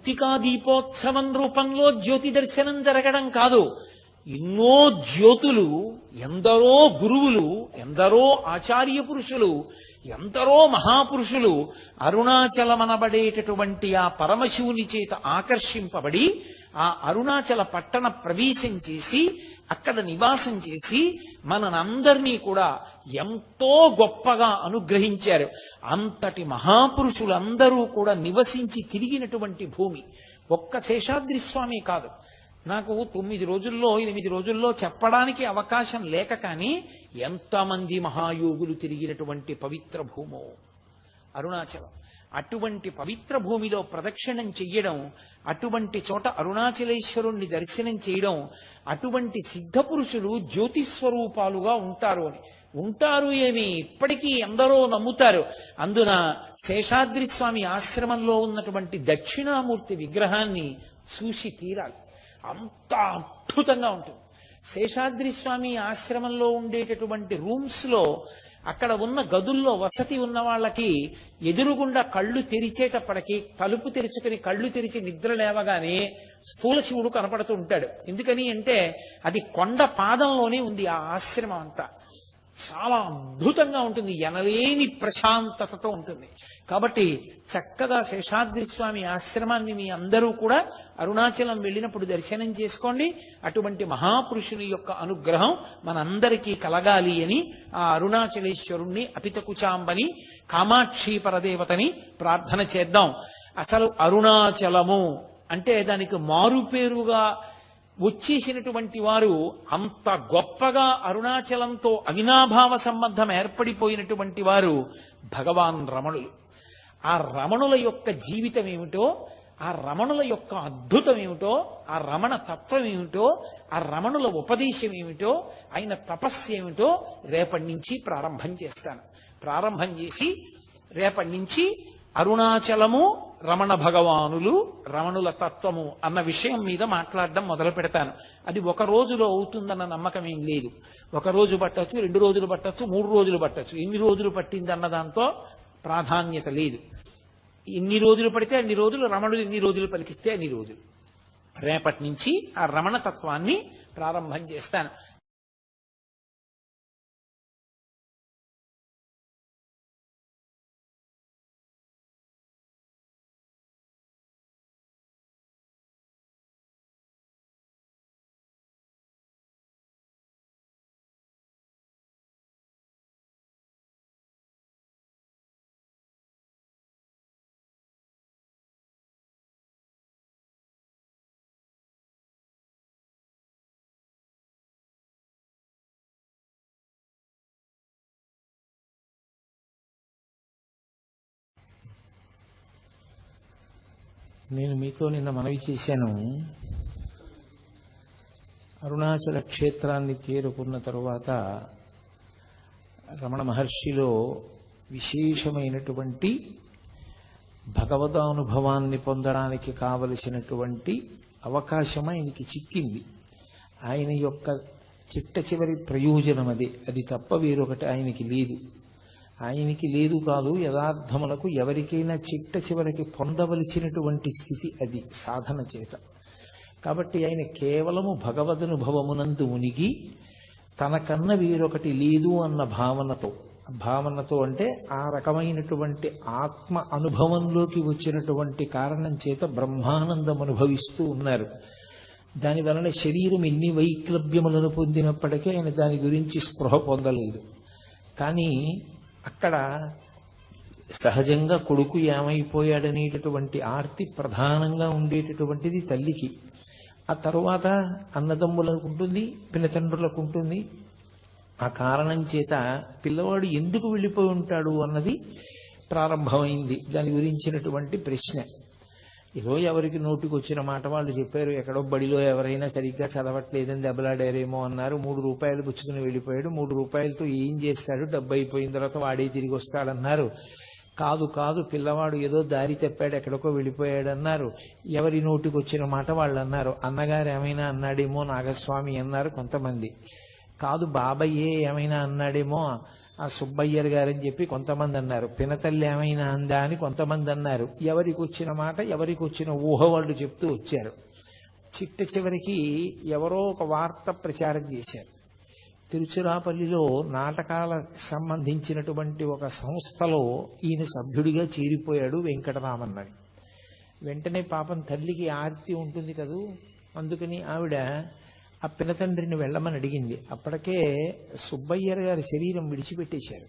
మృత్తికా దీపోత్సవం రూపంలో జ్యోతి దర్శనం జరగడం కాదు. ఎన్నో జ్యోతులు, ఎందరో గురువులు, ఎందరో ఆచార్య పురుషులు, ఎందరో మహాపురుషులు అరుణాచలమనబడేటటువంటి ఆ పరమశివుని చేత ఆకర్షింపబడి ఆ అరుణాచల పట్టణ ప్రవేశం చేసి అక్కడ నివాసం చేసి మనందరినీ కూడా ఎంతో గొప్పగా అనుగ్రహించారు. అంతటి మహాపురుషులందరూ కూడా నివసించి తిరిగినటువంటి భూమి ఒక్క శేషాద్రి స్వామి కాదు. నాకు 9 రోజుల్లో 8 రోజుల్లో చెప్పడానికి అవకాశం లేక కానీ ఎంతమంది మహాయోగులు తిరిగినటువంటి పవిత్ర భూమో అరుణాచలం. అటువంటి పవిత్ర భూమిలో ప్రదక్షిణం చెయ్యడం, అటువంటి చోట అరుణాచలేశ్వరుణ్ణి దర్శనం చేయడం, అటువంటి సిద్ధ పురుషులు జ్యోతిస్వరూపాలుగా ఉంటారు అని ఉంటారు ఏమి ఇప్పటికీ ఎందరో నమ్ముతారు. అందున శేషాద్రి స్వామి ఆశ్రమంలో ఉన్నటువంటి దక్షిణామూర్తి విగ్రహాన్ని చూసి తీరాలి. అంత అద్భుతంగా ఉంటుంది. శేషాద్రి స్వామి ఆశ్రమంలో ఉండేటటువంటి రూమ్స్ లో అక్కడ ఉన్న గదుల్లో వసతి ఉన్న వాళ్ళకి ఎదురుగుండా కళ్ళు తెరిచేటప్పటికి తలుపు తెరుచుకుని కళ్ళు తెరిచి నిద్ర లేవగానే స్థూల శివుడు కనపడుతూ ఉంటాడు. ఎందుకని అంటే అది కొండ పాదంలోనే ఉంది ఆ ఆశ్రమం అంతా. చాలా అద్భుతంగా ఉంటుంది, ఎనలేని ప్రశాంతతతో ఉంటుంది. కాబట్టి చక్కగా శేషాద్రి స్వామి ఆశ్రమాన్ని మీ అందరూ కూడా అరుణాచలం వెళ్ళినప్పుడు దర్శనం చేసుకోండి. అటువంటి మహాపురుషుని యొక్క అనుగ్రహం మనందరికీ కలగాలి అని ఆ అరుణాచలేశ్వరుణ్ణి, అపితకుచాంబని, కామాక్షి పరదేవతని ప్రార్థన చేద్దాం. అసలు అరుణాచలము అంటే దానికి మారుపేరుగా వచ్చేసినటువంటి వారు అంత గొప్పగా అరుణాచలంతో అవినాభావ సంబంధం ఏర్పడిపోయినటువంటి వారు భగవాన్ రమణులు. ఆ రమణుల యొక్క జీవితం ఏమిటో, ఆ రమణుల యొక్క అద్భుతం ఏమిటో, ఆ రమణ తత్వం ఏమిటో, ఆ రమణుల ఉపదేశం ఏమిటో, ఆయన తపస్సు ఏమిటో రేపటి నుంచి ప్రారంభం చేస్తాను. ప్రారంభం చేసి రేపటి నుంచి అరుణాచలము, రమణ భగవానులు, రమణుల తత్వము అన్న విషయం మీద మాట్లాడడం మొదలు పెడతాను. అది ఒక రోజులో అవుతుందన్న నమ్మకం ఏం లేదు. ఒక రోజు పట్టచ్చు, 2 రోజులు పట్టచ్చు, 3 రోజులు పట్టచ్చు. ఎన్ని రోజులు పట్టిందన్న దాంతో ప్రాధాన్యత లేదు. ఎన్ని రోజులు పడితే అన్ని రోజులు, రమణులు ఎన్ని రోజులు పలికిస్తే అన్ని రోజులు. రేపటి నుంచి ఆ రమణ తత్వాన్ని ప్రారంభం చేస్తాను. నేను మీతో నిన్న మనవి చేశాను, అరుణాచల క్షేత్రాన్ని చేరుకున్న తరువాత రమణ మహర్షిలో విశేషమైనటువంటి భగవదానుభవాన్ని పొందడానికి కావలసినటువంటి అవకాశం ఆయనకి చిక్కింది. ఆయన యొక్క చిట్ట చివరి ప్రయోజనం అదే. అది తప్ప వేరొకటి ఆయనకి లేదు. ఆయనకి లేదు కాదు, యథార్థములకు ఎవరికైనా చిట్ట చివరికి పొందవలసినటువంటి స్థితి అది సాధన చేత. కాబట్టి ఆయన కేవలము భగవదనుభవమునందు మునిగి తనకన్న వేరొకటి లేదు అన్న భావనతో అంటే ఆ రకమైనటువంటి ఆత్మ అనుభవంలోకి వచ్చినటువంటి కారణం చేత బ్రహ్మానందం అనుభవిస్తూ ఉన్నారు. దాని వలన శరీరం ఎన్ని వైక్లభ్యములను పొందినప్పటికీ ఆయన దాని గురించి స్పృహ పొందలేదు. కానీ అక్కడ సహజంగా కొడుకు ఏమైపోయాడనేటటువంటి ఆర్తి ప్రధానంగా ఉండేటటువంటిది తల్లికి. ఆ తరువాత అన్నదమ్ములకు ఉంటుంది, పినతండ్రులకు ఉంటుంది. ఆ కారణం చేత పిల్లవాడు ఎందుకు వెళ్ళిపోయి ఉంటాడు అన్నది ప్రారంభమైంది. దాని గురించినటువంటి ప్రశ్న ఏదో ఎవరికి నోటికి వచ్చిన మాట వాళ్ళు చెప్పారు. ఎక్కడో బడిలో ఎవరైనా సరిగ్గా చదవట్లేదని దెబ్బలాడారేమో అన్నారు. 3 రూపాయలు పుచ్చుకుని వెళ్ళిపోయాడు. 3 రూపాయలతో ఏం చేస్తాడు, డబ్బు అయిపోయిన తర్వాత వాడే తిరిగి వస్తాడన్నారు. కాదు పిల్లవాడు ఏదో దారి తప్పాడు, ఎక్కడికో వెళ్ళిపోయాడన్నారు. ఎవరి నోటికి వచ్చిన మాట వాళ్ళు అన్నారు. అన్నగారు ఏమైనా అన్నాడేమో నాగస్వామి అన్నారు కొంతమంది. కాదు బాబయ్యే ఏమైనా అన్నాడేమో ఆ సుబ్బయ్యర్ గారని చెప్పి కొంతమంది అన్నారు, పినతల్లి ఏమైనా అందా అని కొంతమంది అన్నారు. ఎవరికి వచ్చిన మాట ఎవరికి వచ్చిన ఊహ వాళ్ళు చెప్తూ వచ్చారు. చివరికి ఎవరో ఒక వార్త ప్రచారం చేశారు. తిరుచిరాపల్లిలో నాటకాలకు సంబంధించినటువంటి ఒక సంస్థలో ఈయన సభ్యుడిగా చేరిపోయాడు వెంకటరామన్ అని. వెంటనే పాపం తల్లికి ఆర్తి ఉంటుంది కదూ, అందుకని ఆవిడ ఆ పినతండ్రిని వెళ్ళమని అడిగింది. అప్పటికే సుబ్బయ్యర్ గారి శరీరం విడిచిపెట్టేశారు.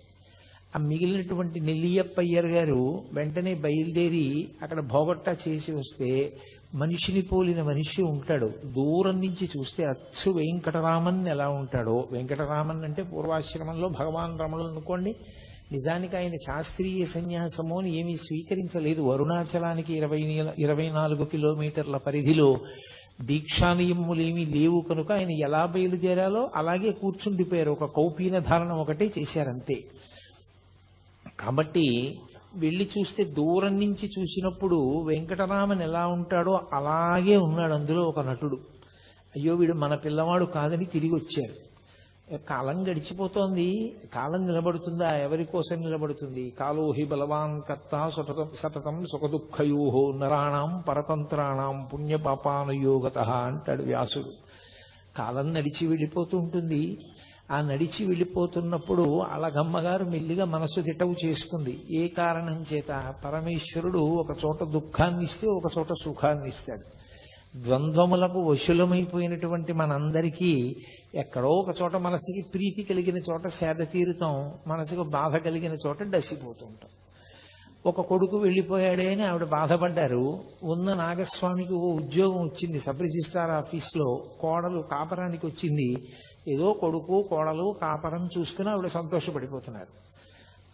ఆ మిగిలినటువంటి నెల్లియప్పయ్యర్ గారు వెంటనే బయలుదేరి అక్కడ భోగట్టా చేసి వస్తే మనిషిని పోలిన మనిషి ఉంటాడు. దూరం నుంచి చూస్తే అచ్చు వెంకటరామన్ ఎలా ఉంటాడో, వెంకటరామన్ అంటే పూర్వాశ్రమంలో భగవాన్ రమణులు అనుకోండి. నిజానికి ఆయన శాస్త్రీయ సన్యాసము అని ఏమీ స్వీకరించలేదు. అరుణాచలానికి 24 కిలోమీటర్ల పరిధిలో దీక్షానియములేమీ లేవు కనుక ఆయన ఎలా బయలుదేరాలో అలాగే కూర్చుండిపోయారు. ఒక కౌపీన ధారణం ఒకటే చేశారంతే. కాబట్టి వెళ్ళి చూస్తే దూరం నుంచి చూసినప్పుడు వెంకటరామన్ ఎలా ఉంటాడో అలాగే ఉన్నాడు. అందులో ఒక నటుడు. అయ్యో వీడు మన పిల్లవాడు కాదని తిరిగి వచ్చారు. కాలం గడిచిపోతోంది, కాలం నిలబడుతుందా? ఎవరి కోసం నిలబడుతుంది? కాలోహి బలవాన్ కర్త సతతం సుఖదుఃఖయోహో నరాణం పరతంత్రాణం పుణ్యపాపానుయోగత అంటాడు వ్యాసుడు. కాలం నడిచి వెళ్ళిపోతూ ఉంటుంది. ఆ నడిచి వెళ్ళిపోతున్నప్పుడు అలగమ్మగారు మెల్లిగా మనసు దిటవు చేసుకుంది. ఏ కారణం చేత? పరమేశ్వరుడు ఒక చోట దుఃఖాన్ని ఇస్తే ఒక చోట సుఖాన్ని ఇస్తాడు. ద్వంద్వములకు వశులమైపోయినటువంటి మనందరికీ ఎక్కడో ఒక చోట మనసుకి ప్రీతి కలిగిన చోట సేద తీరుతాం, మనసుకు బాధ కలిగిన చోట డసిపోతుంటాం. ఒక కొడుకు వెళ్ళిపోయాడే అని ఆవిడ బాధపడ్డారు. ఉన్న నాగస్వామికి ఓ ఉద్యోగం వచ్చింది సబ్ రిజిస్ట్రార్ ఆఫీస్లో. కోడలు కాపరానికి వచ్చింది. ఏదో కొడుకు కోడలు కాపరం చూసుకుని ఆవిడ సంతోషపడిపోతున్నారు.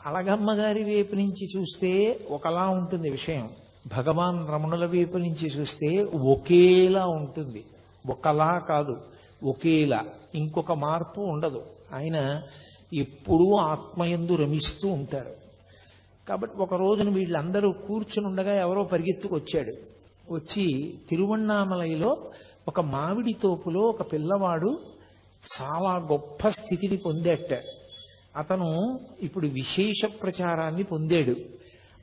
అలగమ్మ గారి వైపు నుంచి చూస్తే ఒకలా ఉంటుంది విషయం, భగవాన్ రమణుల వైపు నుంచి చూస్తే ఒకేలా ఉంటుంది. ఒకలా కాదు, ఒకేలా. ఇంకొక మార్పు ఉండదు. ఆయన ఎప్పుడూ ఆత్మయందు రమిస్తూ ఉంటారు. కాబట్టి ఒక రోజున వీళ్ళందరూ కూర్చుని ఉండగా ఎవరో పరిగెత్తుకొచ్చాడు. వచ్చి తిరువణ్ణామలైలో ఒక మామిడి తోపులో ఒక పిల్లవాడు చాలా గొప్ప స్థితిని పొందేట. అతను ఇప్పుడు విశేష ప్రచారాన్ని పొందాడు.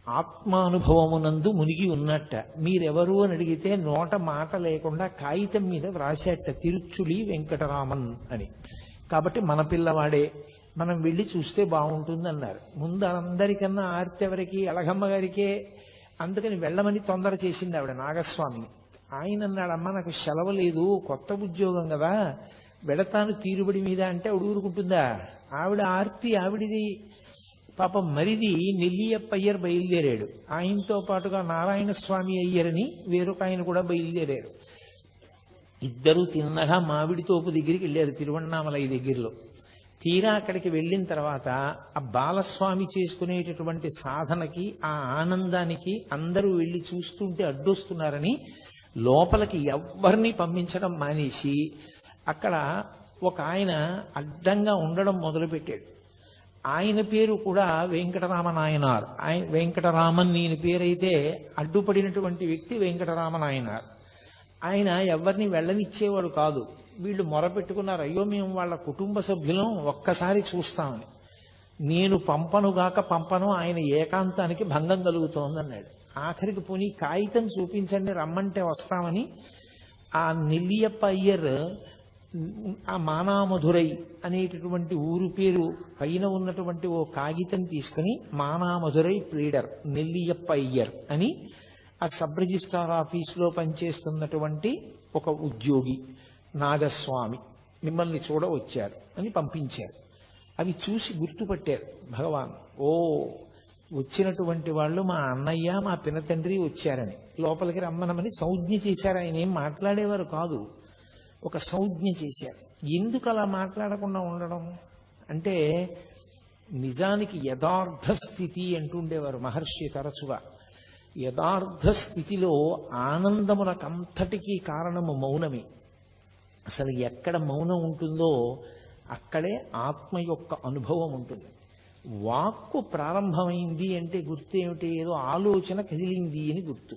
ఆత్మానుభవమునందు మునిగి ఉన్నట్ట. మీరెవరు అని అడిగితే నోట మాట లేకుండా కాగితం మీద వ్రాసేట తిరుచులి వెంకటరామన్ అని. కాబట్టి మన పిల్లవాడే, మనం వెళ్ళి చూస్తే బాగుంటుంది అన్నారు. ముందు అందరికన్నా ఆర్తి ఎవరికి? అలగమ్మ గారికే. అందుకని వెళ్ళమని తొందర చేసింది ఆవిడ నాగస్వామిని. ఆయన అన్నాడు, అమ్మ నాకు సెలవు లేదు, కొత్త ఉద్యోగం కదా, వెళతాను తీరుబడి మీద అంటే ఆవిడ ఊరుకుంటుందా? ఆవిడ ఆర్తి ఆవిడిది. పాపం మరిది నెల్లియప్ప అయ్యర్ బయలుదేరాడు. ఆయనతో పాటుగా నారాయణ స్వామి అయ్యరని వేరొక ఆయన కూడా బయలుదేరారు. ఇద్దరు తిన్నగా మామిడి తోపు దగ్గరికి వెళ్ళారు తిరువణ్ణామలై దగ్గరలో. తీరా అక్కడికి వెళ్ళిన తర్వాత ఆ బాలస్వామి చేసుకునేటటువంటి సాధనకి, ఆ ఆనందానికి అందరూ వెళ్ళి చూస్తుంటే అడ్డొస్తున్నారని లోపలికి ఎవ్వరిని పంపించడం మానేసి అక్కడ ఒక ఆయన అడ్డంగా ఉండడం మొదలుపెట్టాడు. ఆయన పేరు కూడా వెంకటరామనాయనార్. వెంకటరామన్ ఈయన పేరైతే అడ్డుపడినటువంటి వ్యక్తి వెంకటరామనాయనార్. ఆయన ఎవరిని వెళ్ళనిచ్చేవాడు కాదు. వీళ్ళు మొరపెట్టుకున్నారు, అయ్యో మేము వాళ్ళ కుటుంబ సభ్యులం, ఒక్కసారి చూస్తామని. నేను పంపను, ఆయన ఏకాంతానికి భంగం కలుగుతోంది అన్నాడు. ఆఖరికి పోనీ కాగితం చూపించండి, రమ్మంటే వస్తామని ఆ నెల్లియప్ప అయ్యర్ ఆ మానామధురై అనేటటువంటి ఊరు పేరు పైన ఉన్నటువంటి ఓ కాగితం తీసుకుని మానామధురై ప్లీడర్ నెల్లియప్ప అయ్యర్ అని ఆ సబ్ రిజిస్ట్రార్ ఆఫీసులో పనిచేస్తున్నటువంటి ఒక ఉద్యోగి నాగస్వామి మిమ్మల్ని చూడవచ్చారు అని పంపించారు. అవి చూసి గుర్తుపట్టారు భగవాన్. ఓ, వచ్చినటువంటి వాళ్ళు మా అన్నయ్య మా పినతండ్రి వచ్చారని లోపలికి రమ్మనమని సంజ్ఞ చేశారు. ఆయన ఏం మాట్లాడేవారు కాదు, ఒక సంజ్ఞ చేశారు. ఎందుకు అలా మాట్లాడకుండా ఉండడం అంటే, నిజానికి యథార్థ స్థితి అంటుండేవారు మహర్షి తరచుగా. యథార్థ స్థితిలో ఆనందములకంతటికీ కారణము మౌనమే. అసలు ఎక్కడ మౌనం ఉంటుందో అక్కడే ఆత్మ యొక్క అనుభవం ఉంటుంది. వాక్కు ప్రారంభమైంది అంటే గుర్తు ఏమిటి? ఏదో ఆలోచన కదిలింది అని గుర్తు.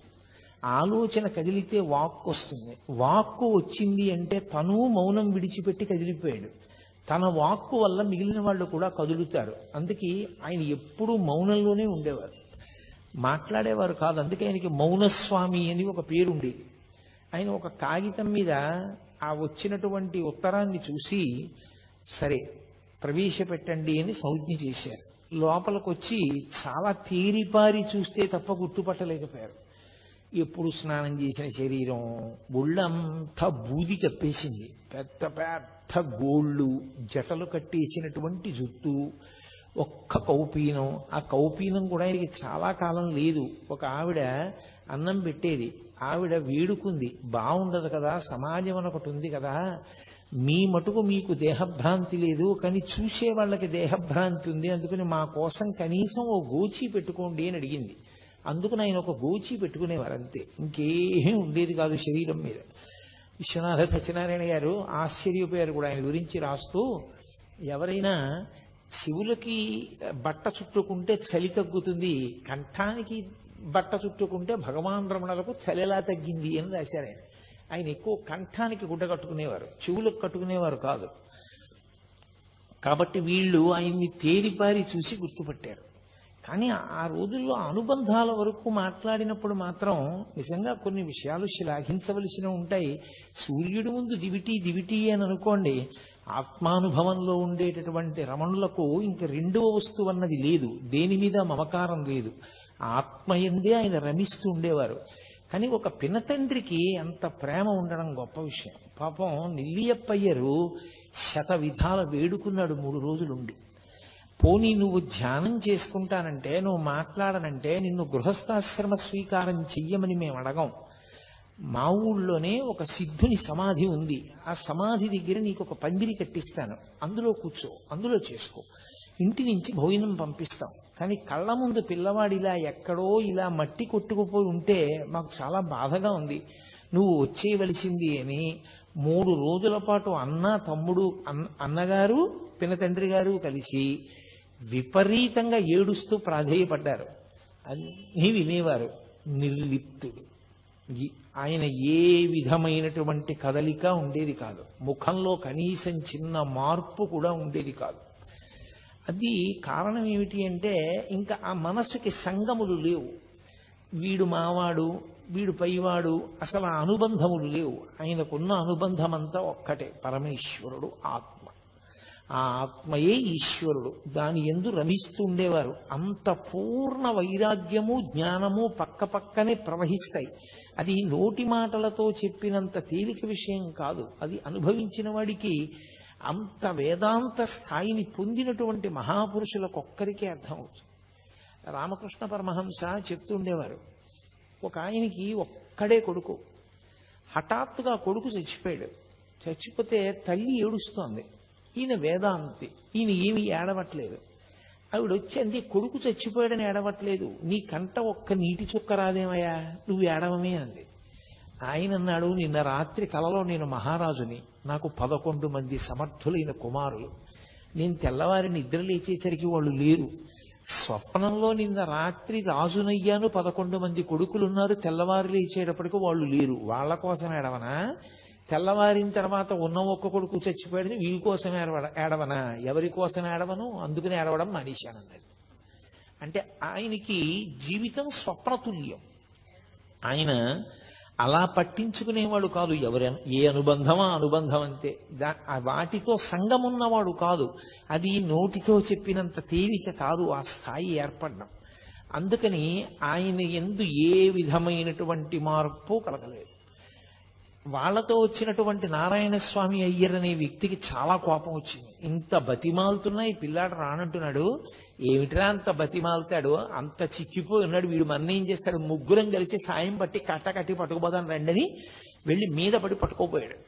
ఆలోచన కదిలితే వాక్కు వస్తుంది. వాక్కు వచ్చింది అంటే తను మౌనం విడిచిపెట్టి కదిలిపోయాడు. తన వాక్కు వల్ల మిగిలిన వాళ్ళు కూడా కదులుతారు. అందుకే ఆయన ఎప్పుడూ మౌనంలోనే ఉండేవారు, మాట్లాడేవారు కాదు. అందుకే ఆయనకి మౌనస్వామి అని ఒక పేరు ఉండేది. ఆయన ఒక కాగితం మీద ఆ వచ్చినటువంటి ఉత్తరాన్ని చూసి సరే ప్రవేశపెట్టండి అని సంజ్ఞ చేశారు. లోపలికి వచ్చి చాలా తేరిపారి చూస్తే తప్ప గుర్తుపట్టలేకపోయారు. ఎప్పుడు స్నానం చేసిన శరీరం, ఒళ్ళంతా బూది కప్పేసింది, పెద్ద పెద్ద గోళ్ళు, జటలు కట్టేసినటువంటి జుట్టు, ఒక్క కౌపీనం. ఆ కౌపీనం కూడా ఆయనకి చాలా కాలం లేదు. ఒక ఆవిడ అన్నం పెట్టేది, ఆవిడ వేడుకుంది, బాగుండదు కదా, సమాజం ఒకటి ఉంది కదా, మీ మటుకు మీకు దేహభ్రాంతి లేదు, కానీ చూసే వాళ్ళకి దేహభ్రాంతి ఉంది, అందుకని మా కోసం కనీసం ఓ గోచి పెట్టుకోండి అని అడిగింది. అందుకని ఆయన ఒక గోచి పెట్టుకునేవారు అంతే, ఇంకేమీ ఉండేది కాదు శరీరం మీద. విశ్వనాథ సత్యనారాయణ గారు ఆశ్చర్యపోయారు కూడా ఆయన గురించి రాస్తూ, ఎవరైనా శివులకి బట్ట చుట్టుకుంటే చలి తగ్గుతుంది, కంఠానికి బట్ట చుట్టుకుంటే భగవాన్ రమణలకు చలి ఎలా తగ్గింది అని రాశారు ఆయన. ఆయన ఎక్కువ కంఠానికి గుడ్డ కట్టుకునేవారు, చెవులకు కట్టుకునేవారు కాదు. కాబట్టి వీళ్ళు ఆయన్ని తేరిపారి చూసి గుర్తుపట్టారు. కానీ ఆ రోజుల్లో అనుబంధాల వరకు మాట్లాడినప్పుడు మాత్రం నిజంగా కొన్ని విషయాలు శ్లాఘించవలసిన ఉంటాయి. సూర్యుడి ముందు దివిటి దివిటి అని అనుకోండి, ఆత్మానుభవంలో ఉండేటటువంటి రమణులకు ఇంక రెండవ వస్తువు అన్నది లేదు, దేని మీద మమకారం లేదు, ఆత్మయందే ఆయన రమిస్తూ ఉండేవారు. కానీ ఒక పినతండ్రికి అంత ప్రేమ ఉండడం గొప్ప విషయం. పాపం నెల్లియప్పయ్యరు శత విధాల వేడుకున్నాడు 3 రోజులుండి. పోనీ నువ్వు ధ్యానం చేసుకుంటానంటే, నువ్వు మాట్లాడనంటే నిన్ను గృహస్థాశ్రమ స్వీకారం చెయ్యమని మేము అడగం. మా ఊళ్ళోనే ఒక సిద్ధుని సమాధి ఉంది, ఆ సమాధి దగ్గర నీకు ఒక పందిరి కట్టిస్తాను, అందులో కూర్చో, అందులో చేసుకో, ఇంటి నుంచి భోజనం పంపిస్తాం. కానీ కళ్ళ ముందు పిల్లవాడు ఇలా ఎక్కడో ఇలా మట్టి కొట్టుకుపోయి ఉంటే మాకు చాలా బాధగా ఉంది, నువ్వు వచ్చేయవలసింది అని 3 రోజుల పాటు అన్న, తమ్ముడు, అన్నగారు, పినతండ్రి గారు కలిసి విపరీతంగా ఏడుస్తూ ప్రాధేయపడ్డారు. అన్నీ వినేవారు. నిర్లిప్తుడు. ఆయన ఏ విధమైనటువంటి కదలిక ఉండేది కాదు, ముఖంలో కనీసం చిన్న మార్పు కూడా ఉండేది కాదు. అది కారణం ఏమిటి అంటే, ఇంకా ఆ మనసుకి సంగములు లేవు. వీడు మావాడు, వీడు పైవాడు, అసలు ఆ అనుబంధములు లేవు. ఆయనకున్న అనుబంధం అంతా ఒక్కటే, పరమేశ్వరుడు ఆత్మ. ఆ ఆత్మయే ఈశ్వరుడు, దాని యందు రమిస్తూ ఉండేవారు. అంత పూర్ణ వైరాగ్యము జ్ఞానము పక్క పక్కనే ప్రవహిస్తాయి. అది నోటి మాటలతో చెప్పినంత తేలిక విషయం కాదు, అది అనుభవించిన వాడికి అంత వేదాంత స్థాయిని పొందినటువంటి మహాపురుషులకొక్కరికే అర్థమవుతుంది. రామకృష్ణ పరమహంస చెప్తుండేవారు, ఒక ఆయనకి ఒక్కడే కొడుకు, హఠాత్తుగా కొడుకు చచ్చిపోయాడు. చచ్చిపోతే తల్లి ఏడుస్తోంది. ఈయన వేదాంతి, ఈయన ఏమీ ఏడవట్లేదు. ఆవిడ వచ్చి, కొడుకు చచ్చిపోయాడని ఏడవట్లేదు, నీ కంట ఒక్క నీటి చుక్క రాదేమయ్యా, నువ్వు ఏడవమే అంది. ఆయన అన్నాడు, నిన్న రాత్రి కలలో నేను మహారాజుని, నాకు 11 మంది సమర్థులైన కుమారులు, నేను తెల్లవారి నిద్ర లేచేసరికి వాళ్ళు లేరు. స్వప్నంలో నిన్న రాత్రి రాజునయ్యాను, 11 మంది కొడుకులున్నారు, తెల్లవారు లేచేటప్పటికి వాళ్ళు లేరు. వాళ్ళ కోసం ఏడవనా? తెల్లవారిన తర్వాత ఉన్న ఒక్క కొడుకు చచ్చిపోయాడని వీరి కోసం ఏడవనా? ఎవరి కోసం ఏడవను, అందుకని ఏడవడం మానేశానన్నది. అంటే ఆయనకి జీవితం స్వప్నతుల్యం. ఆయన అలా పట్టించుకునేవాడు కాదు, ఏ అనుబంధమా అనుబంధం అంతే, వాటితో సంగం ఉన్నవాడు కాదు. అది నోటితో చెప్పినంత తేలిక కాదు ఆ స్థాయి ఏర్పడడం. అందుకని ఆయన యందు ఏ విధమైనటువంటి మార్పు కలగలేదు. వాళ్లతో వచ్చినటువంటి నారాయణ స్వామి అయ్యర్ అనే వ్యక్తికి చాలా కోపం వచ్చింది. ఇంత బతిమాలుతున్నా ఈ పిల్లాడు రానంటున్నాడు, ఏమిట్రా అంత బతిమాలుతాడు, అంత చిక్కిపోయి ఉన్నాడు, వీడు మన్నేం చేస్తాడు, ముగ్గురం కలిసి సాయం పట్టి కట్టి పట్టుకుపోదాం రండని వెళ్ళి మీద పడి పట్టుకోపోయాడు.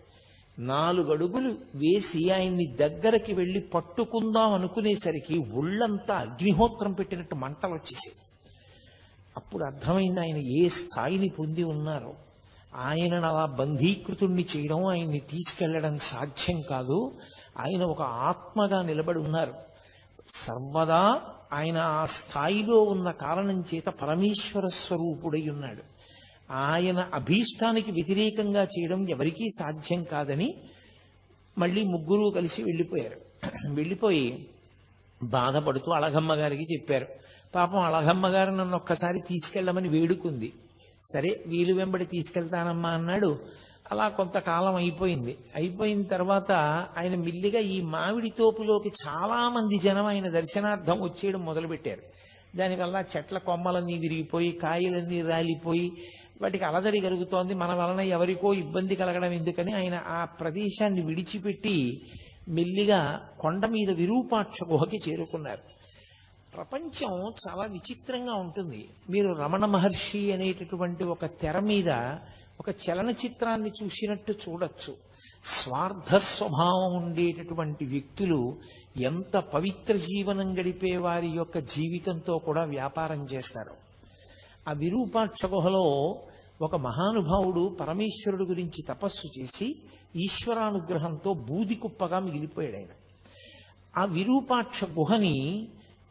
4 అడుగులు వేసి ఆయన్ని దగ్గరకి వెళ్ళి పట్టుకుందాం అనుకునేసరికి ఒళ్ళంతా అగ్నిహోత్రం పెట్టినట్టు మంటలు వచ్చేసాయి. అప్పుడు అర్థమైంది ఆయన ఏ స్థాయిని పొంది ఉన్నారో. ఆయనను అలా బంధీకృతుణ్ణి చేయడం, ఆయన్ని తీసుకెళ్లడం సాధ్యం కాదు. ఆయన ఒక ఆత్మగా నిలబడి ఉన్నారు. సర్వదా ఆయన ఆ స్థాయిలో ఉన్న కారణం చేత పరమేశ్వర స్వరూపుడై ఉన్నాడు. ఆయన అభీష్టానికి వ్యతిరేకంగా చేయడం ఎవరికీ సాధ్యం కాదని మళ్ళీ ముగ్గురు కలిసి వెళ్ళిపోయారు. వెళ్ళిపోయి బాధపడుతూ అళగమ్మ గారికి చెప్పారు. పాపం అళగమ్మ గారు నన్ను ఒక్కసారి తీసుకెళ్ళమని వేడుకుంది. సరే వీలు వెంబడి తీసుకెళ్తానమ్మా అన్నాడు. అలా కొంతకాలం అయిపోయింది. అయిపోయిన తర్వాత ఆయన మిల్లిగా ఈ మామిడి తోపులోకి చాలా మంది జనం ఆయన దర్శనార్థం వచ్చేయడం మొదలుపెట్టారు. దానివల్ల చెట్ల కొమ్మలన్నీ విరిగిపోయి కాయలన్నీ రాలిపోయి వాటికి అలజడి కలుగుతోంది. మన వలన ఎవరికో ఇబ్బంది కలగడం ఎందుకని ఆయన ఆ ప్రదేశాన్ని విడిచిపెట్టి మెల్లిగా కొండ మీద విరూపాక్ష గుహకి చేరుకున్నారు. ప్రపంచం చాలా విచిత్రంగా ఉంటుంది. మీరు రమణ మహర్షి అనేటటువంటి ఒక తెర మీద ఒక చలనచిత్రాన్ని చూసినట్టు చూడొచ్చు. స్వార్థ స్వభావం ఉండేటటువంటి వ్యక్తులు ఎంత పవిత్ర జీవనం గడిపే వారి యొక్క జీవితంతో కూడా వ్యాపారం చేస్తారు. ఆ విరూపాక్ష గుహలో ఒక మహానుభావుడు పరమేశ్వరుడు గురించి తపస్సు చేసి ఈశ్వరానుగ్రహంతో బూది కుప్పగా మిగిలిపోయాడు ఆయన. ఆ విరూపాక్ష గుహని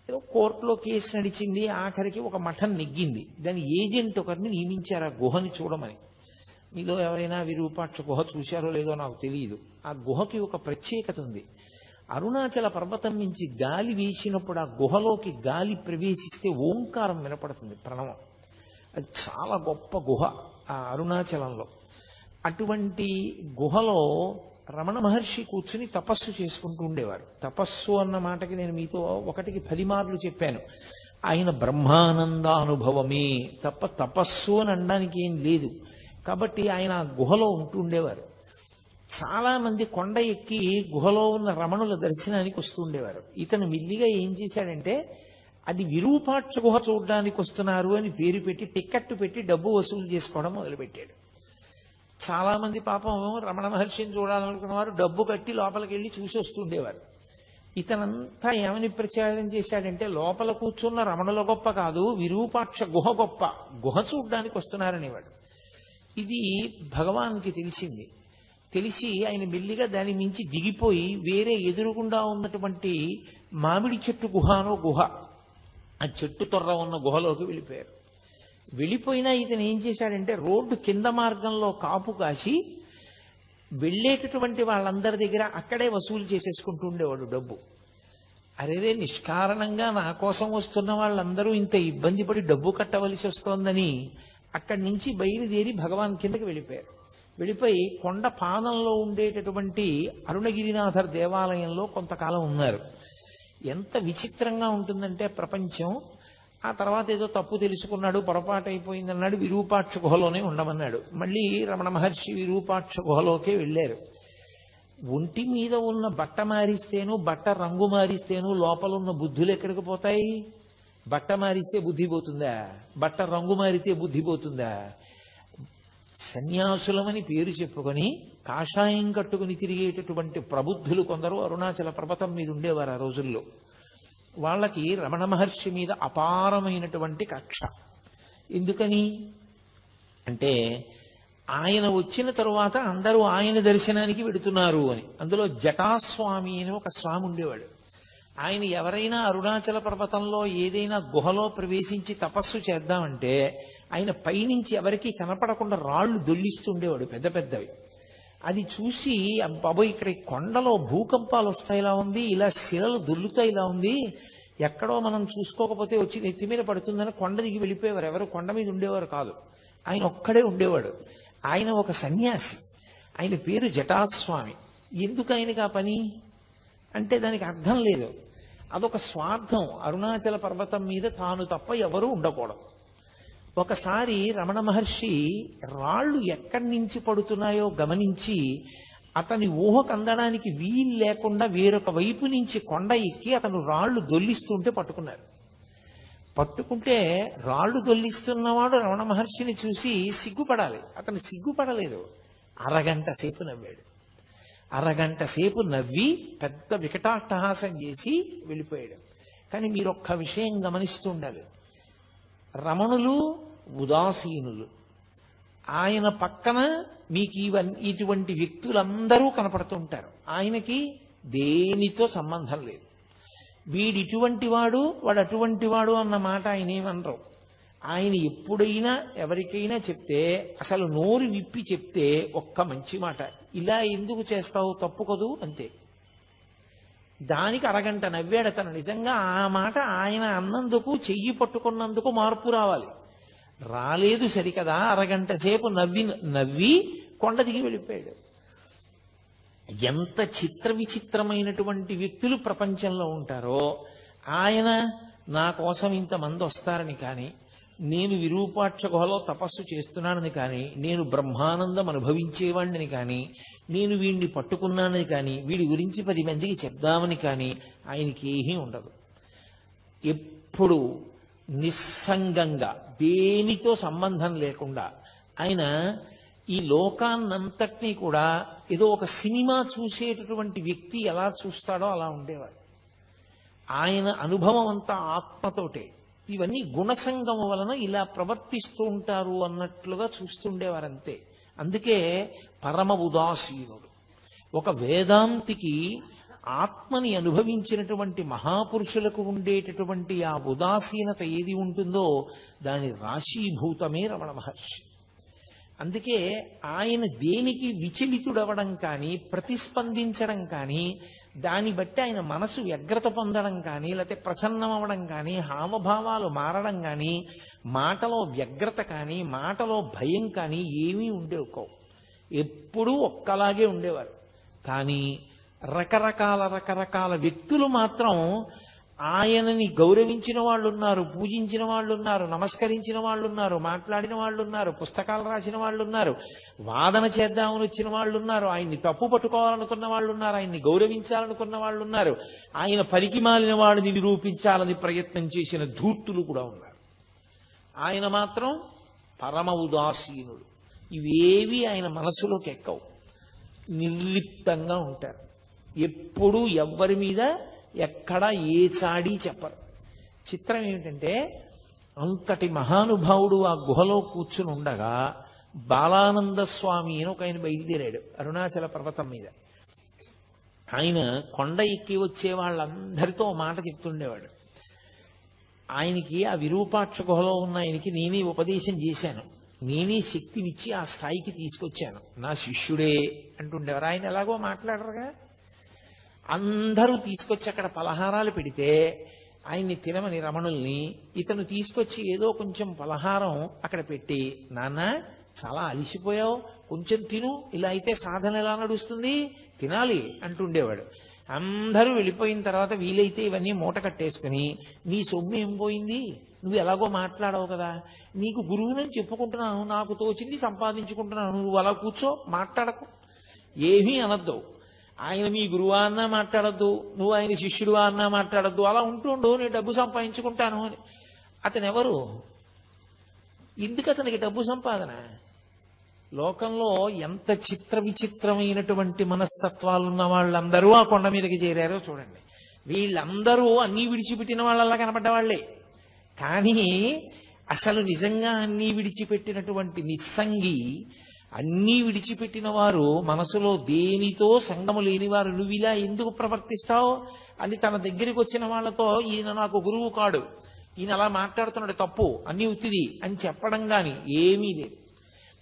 ఏదో కోర్టులో కేసు నడిచింది. ఆఖరికి ఒక మఠం నెగ్గింది. దాని ఏజెంట్ ఒకరిని నియమించారు ఆ గుహని చూడమని. మీలో ఎవరైనా విరూపాక్ష గుహ చూశారో లేదో నాకు తెలియదు. ఆ గుహకి ఒక ప్రత్యేకత ఉంది. అరుణాచల పర్వతం నుంచి గాలి వీసినప్పుడు ఆ గుహలోకి గాలి ప్రవేశిస్తే ఓంకారం వినపడుతుంది, ప్రణవం. అది చాలా గొప్ప గుహ ఆ అరుణాచలంలో. అటువంటి గుహలో రమణ మహర్షి కూర్చుని తపస్సు చేసుకుంటూ ఉండేవారు. తపస్సు అన్న మాటకి నేను మీతో 1కి 10 మార్లు చెప్పాను. ఆయన బ్రహ్మానందానుభవమే తప్ప తపస్సు అని అనడానికి ఏం లేదు. కాబట్టి ఆయన ఆ గుహలో ఉంటూ ఉండేవారు. చాలా మంది కొండ ఎక్కి గుహలో ఉన్న రమణుల దర్శనానికి వస్తూ ఉండేవారు. ఇతను మిల్లిగా ఏం చేశాడంటే అది విరూపాక్ష గుహ చూడడానికి వస్తున్నారు అని పేరు పెట్టి టిక్కెట్టు పెట్టి డబ్బు వసూలు చేసుకోవడం మొదలుపెట్టాడు. చాలా మంది పాపం రమణ మహర్షిని చూడాలనుకున్న వారు డబ్బు కట్టి లోపలికి వెళ్ళి చూసి వస్తుండేవారు. ఇతనంతా ఏమని ప్రచారం చేశాడంటే లోపల కూర్చున్న రమణుల గొప్ప కాదు, విరూపాక్ష గుహ గొప్ప, గుహ చూడడానికి వస్తున్నారనేవాడు. ఇది భగవాన్కి తెలిసింది. తెలిసి ఆయన మెల్లిగా దాని మించి దిగిపోయి వేరే ఎదురుగుండా ఉన్నటువంటి మామిడి చెట్టు గుహనో గుహ, ఆ చెట్టు తొర్ర ఉన్న గుహలోకి వెళ్ళిపోయారు. వెళ్ళిపోయినా ఇతను ఏం చేశాడంటే రోడ్డు కింద మార్గంలో కాపు కాసి వెళ్ళేటటువంటి వాళ్ళందరి దగ్గర అక్కడే వసూలు చేసేసుకుంటూ ఉండేవాడు డబ్బు. అరేదే నిష్కారణంగా నా కోసం వస్తున్న వాళ్ళందరూ ఇంత ఇబ్బంది పడి డబ్బు కట్టవలసి వస్తోందని అక్కడి నుంచి బయలుదేరి భగవాన్ కిందకి వెళ్ళిపోయారు. వెళ్ళిపోయి కొండ పాదంలో ఉండేటటువంటి అరుణగిరినాథర్ దేవాలయంలో కొంతకాలం ఉన్నారు. ఎంత విచిత్రంగా ఉంటుందంటే ప్రపంచం. ఆ తర్వాత ఏదో తప్పు తెలుసుకున్నాడు, పొరపాటు అయిపోయిందన్నాడు, విరూపాక్ష గుహలోనే ఉండమన్నాడు. మళ్ళీ రమణ మహర్షి విరూపాక్ష గుహలోకే వెళ్ళారు. ఒంటి మీద ఉన్న బట్ట మారిస్తేను బట్ట రంగు మారిస్తేను లోపల ఉన్న బుద్ధులు ఎక్కడికి పోతాయి? బట్ట మారిస్తే బుద్ధి పోతుందా? బట్ట రంగు మారితే బుద్ధి పోతుందా? సన్యాసులమని పేరు చెప్పుకొని కాషాయం కట్టుకుని తిరిగేటటువంటి ప్రబుద్ధులు కొందరు అరుణాచల పర్వతం మీద ఉండేవారు ఆ రోజుల్లో. వాళ్ళకి రమణ మహర్షి మీద అపారమైనటువంటి కక్ష. ఎందుకని అంటే ఆయన వచ్చిన తరువాత అందరూ ఆయన దర్శనానికి వెడుతున్నారు అని. అందులో జటాస్వామి అని ఒక స్వామి ఉండేవాడు. ఆయన ఎవరైనా అరుణాచల పర్వతంలో ఏదైనా గుహలో ప్రవేశించి తపస్సు చేద్దామంటే ఆయన పైనుంచి ఎవరికీ కనపడకుండా రాళ్లు దొల్లిస్తుండేవాడు పెద్ద పెద్దవి. అది చూసి బాబోయ్ ఇక్కడ కొండలో భూకంపాలు వస్తాయిలా ఉంది, ఇలా శిలలు దొల్లుతాయి ఇలా ఉంది, ఎక్కడో మనం చూసుకోకపోతే వచ్చి నెత్తి మీద పడుతుందని కొండ దిగి వెళ్ళిపోయేవారు. ఎవరు కొండ మీద ఉండేవారు కాదు, ఆయన ఒక్కడే ఉండేవాడు. ఆయన ఒక సన్యాసి, ఆయన పేరు జటాస్వామి. ఎందుకు ఆయనకి ఆ పని అంటే దానికి అర్థం లేదు. అదొక స్వార్థం. అరుణాచల పర్వతం మీద తాను తప్ప ఎవరూ ఉండకూడదు. ఒకసారి రమణ మహర్షి రాళ్లు ఎక్కడి నుంచి పడుతున్నాయో గమనించి అతని ఊహకు అందడానికి వీలు లేకుండా వేరొక వైపు నుంచి కొండ ఎక్కి అతను రాళ్లు దొల్లిస్తుంటే పట్టుకున్నారు. పట్టుకుంటే రాళ్లు దొల్లిస్తున్నవాడు రమణ మహర్షిని చూసి సిగ్గుపడాలి. అతను సిగ్గుపడలేదు. అరగంట సేపు నవ్వాడు. అరగంట సేపు నవ్వి పెద్ద వికటాట్టహాసం చేసి వెళ్ళిపోయాడు. కానీ మీరు ఒక్క విషయం గమనిస్తూ ఉండాలి. రమణులు ఉదాసీనులు. ఆయన పక్కన మీకు ఇటువంటి వ్యక్తులందరూ కనపడుతుంటారు. ఆయనకి దేనితో సంబంధం లేదు. వీడు ఇటువంటి వాడు వాడు అటువంటి వాడు అన్న మాట ఆయన ఏమనరు. ఆయన ఎప్పుడైనా ఎవరికైనా చెప్తే అసలు నోరు విప్పి చెప్తే ఒక్క మంచి మాట, ఇలా ఎందుకు చేస్తావు తప్పు కదూ అంతే. దానికి అరగంట నవ్వాడు అతను. నిజంగా ఆ మాట ఆయన అన్నందుకు, చెయ్యి పట్టుకున్నందుకు మార్పు రావాలి. రాలేదు సరికదా, అరగంట సేపు నవ్వి కొండ దిగి వెళ్ళిపోయాడు. ఎంత చిత్ర విచిత్రమైనటువంటి వ్యక్తులు ప్రపంచంలో ఉంటారో. ఆయన నా కోసం ఇంతమంది వస్తారని కానీ, నేను విరూపాక్ష గుహలో తపస్సు చేస్తున్నానని కానీ, నేను బ్రహ్మానందం అనుభవించేవాడిని కానీ, నేను వీడిని పట్టుకున్నానని కానీ, వీడి గురించి 10 మందికి చెప్దామని కానీ ఆయనకి ఏమీ ఉండదు. ఎప్పుడు నిస్సంగంగా దేనితో సంబంధం లేకుండా ఆయన ఈ లోకాన్నంతటినీ కూడా ఏదో ఒక సినిమా చూసేటటువంటి వ్యక్తి ఎలా చూస్తాడో అలా ఉండేవాడు. ఆయన అనుభవం అంతా ఆత్మతోటే. ఇవన్నీ గుణసంగము వలన ఇలా ప్రవర్తిస్తూ ఉంటారు అన్నట్లుగా చూస్తుండేవారంతే. అందుకే పరమ ఉదాసీనుడు. ఒక వేదాంతికి ఆత్మని అనుభవించినటువంటి మహాపురుషులకు ఉండేటటువంటి ఆ ఉదాసీనత ఏది ఉంటుందో దాని రాశీభూతమే రమణ మహర్షి. అందుకే ఆయన దేనికి విచలితుడవడం కానీ, ప్రతిస్పందించడం కానీ, దాన్ని బట్టి ఆయన మనసు వ్యగ్రత పొందడం కానీ, లేకపోతే ప్రసన్నం అవ్వడం కానీ, హావభావాలు మారడం కానీ, మాటలో వ్యగ్రత కానీ, మాటలో భయం కానీ ఏమీ ఉండేవి. ఎప్పుడూ ఒక్కలాగే ఉండేవారు. కానీ రకరకాల వ్యక్తులు మాత్రం ఆయనని గౌరవించిన వాళ్ళు ఉన్నారు, పూజించిన వాళ్ళు ఉన్నారు, నమస్కరించిన వాళ్ళు ఉన్నారు, మాట్లాడిన వాళ్ళు ఉన్నారు, పుస్తకాలు రాసిన వాళ్ళు ఉన్నారు, వాదన చేద్దామని వచ్చిన వాళ్ళు ఉన్నారు, ఆయన్ని తప్పు పట్టుకోవాలనుకున్న వాళ్ళు ఉన్నారు, ఆయన్ని గౌరవించాలనుకున్న వాళ్ళు ఉన్నారు, ఆయన పనికి మాలిన వాడిని నిరూపించాలని ప్రయత్నం చేసిన ధూర్తులు కూడా ఉన్నారు. ఆయన మాత్రం పరమ ఉదాసీనుడు. ఇవేవి ఆయన మనసులోకి ఎక్కవు. నిర్లిప్తంగా ఉంటారు. ఎప్పుడూ ఎవ్వరి మీద ఎక్కడ ఏ చాడీ చెప్పరు. చిత్రం ఏమిటంటే, అంతటి మహానుభావుడు ఆ గుహలో కూర్చుని ఉండగా బాలానంద స్వామి అని ఒక ఆయన బయలుదేరాడు అరుణాచల పర్వతం మీద. ఆయన కొండ ఎక్కి వచ్చే వాళ్ళందరితో మాట చెప్తుండేవాడు. ఆయనకి ఆ విరూపాక్ష గుహలో ఉన్న ఆయనకి నేనే ఉపదేశం చేశాను, నేనే శక్తినిచ్చి ఆ స్థాయికి తీసుకొచ్చాను, నా శిష్యుడే అంటుండేవారు. ఆయన ఎలాగో మాట్లాడరుగా. అందరూ తీసుకొచ్చి అక్కడ పలహారాలు పెడితే ఆయన్ని తినమని రమణుల్ని ఇతను తీసుకొచ్చి ఏదో కొంచెం పలహారం అక్కడ పెట్టి, నాన్న చాలా అలిసిపోయావు, కొంచెం తిను, ఇలా అయితే సాధన ఎలా నడుస్తుంది, తినాలి అంటుండేవాడు. అందరూ వెళ్ళిపోయిన తర్వాత వీలైతే ఇవన్నీ మూట కట్టేసుకుని, నీ సొమ్ము ఏం పోయింది, నువ్వు ఎలాగో మాట్లాడవు కదా, నీకు గురువునని చెప్పుకుంటున్నాను, నాకు తోచింది సంపాదించుకుంటున్నాను, నువ్వు అలా కూర్చో, మాట్లాడకు, ఏమీ అనద్దు. ఆయన మీ గురువా అన్నా మాట్లాడద్దు, నువ్వు ఆయన శిష్యుడువా అన్నా మాట్లాడద్దు, అలా ఉంటుండు, నేను డబ్బు సంపాదించుకుంటాను అని. అతను ఎవరు? ఎందుకు అతనికి డబ్బు సంపాదన? లోకంలో ఎంత చిత్ర విచిత్రమైనటువంటి మనస్తత్వాలు ఉన్న వాళ్ళందరూ ఆ కొండ మీదకి చేరారో చూడండి. వీళ్ళందరూ అన్నీ విడిచిపెట్టిన వాళ్ళలా కనపడ్డవాళ్లే. కానీ అసలు నిజంగా అన్నీ విడిచిపెట్టినటువంటి నిస్సంగి, అన్నీ విడిచిపెట్టిన వారు, మనసులో దేనితో సంగము లేనివారు, నువ్వు ఇలా ఎందుకు ప్రవర్తిస్తావు అని తన దగ్గరికి వచ్చిన వాళ్ళతో, ఈయన నాకు గురువు కాడు, ఈయన అలా మాట్లాడుతున్నాడు తప్పు, అన్నీ ఉత్తిది అని చెప్పడం కానీ ఏమీ లేదు.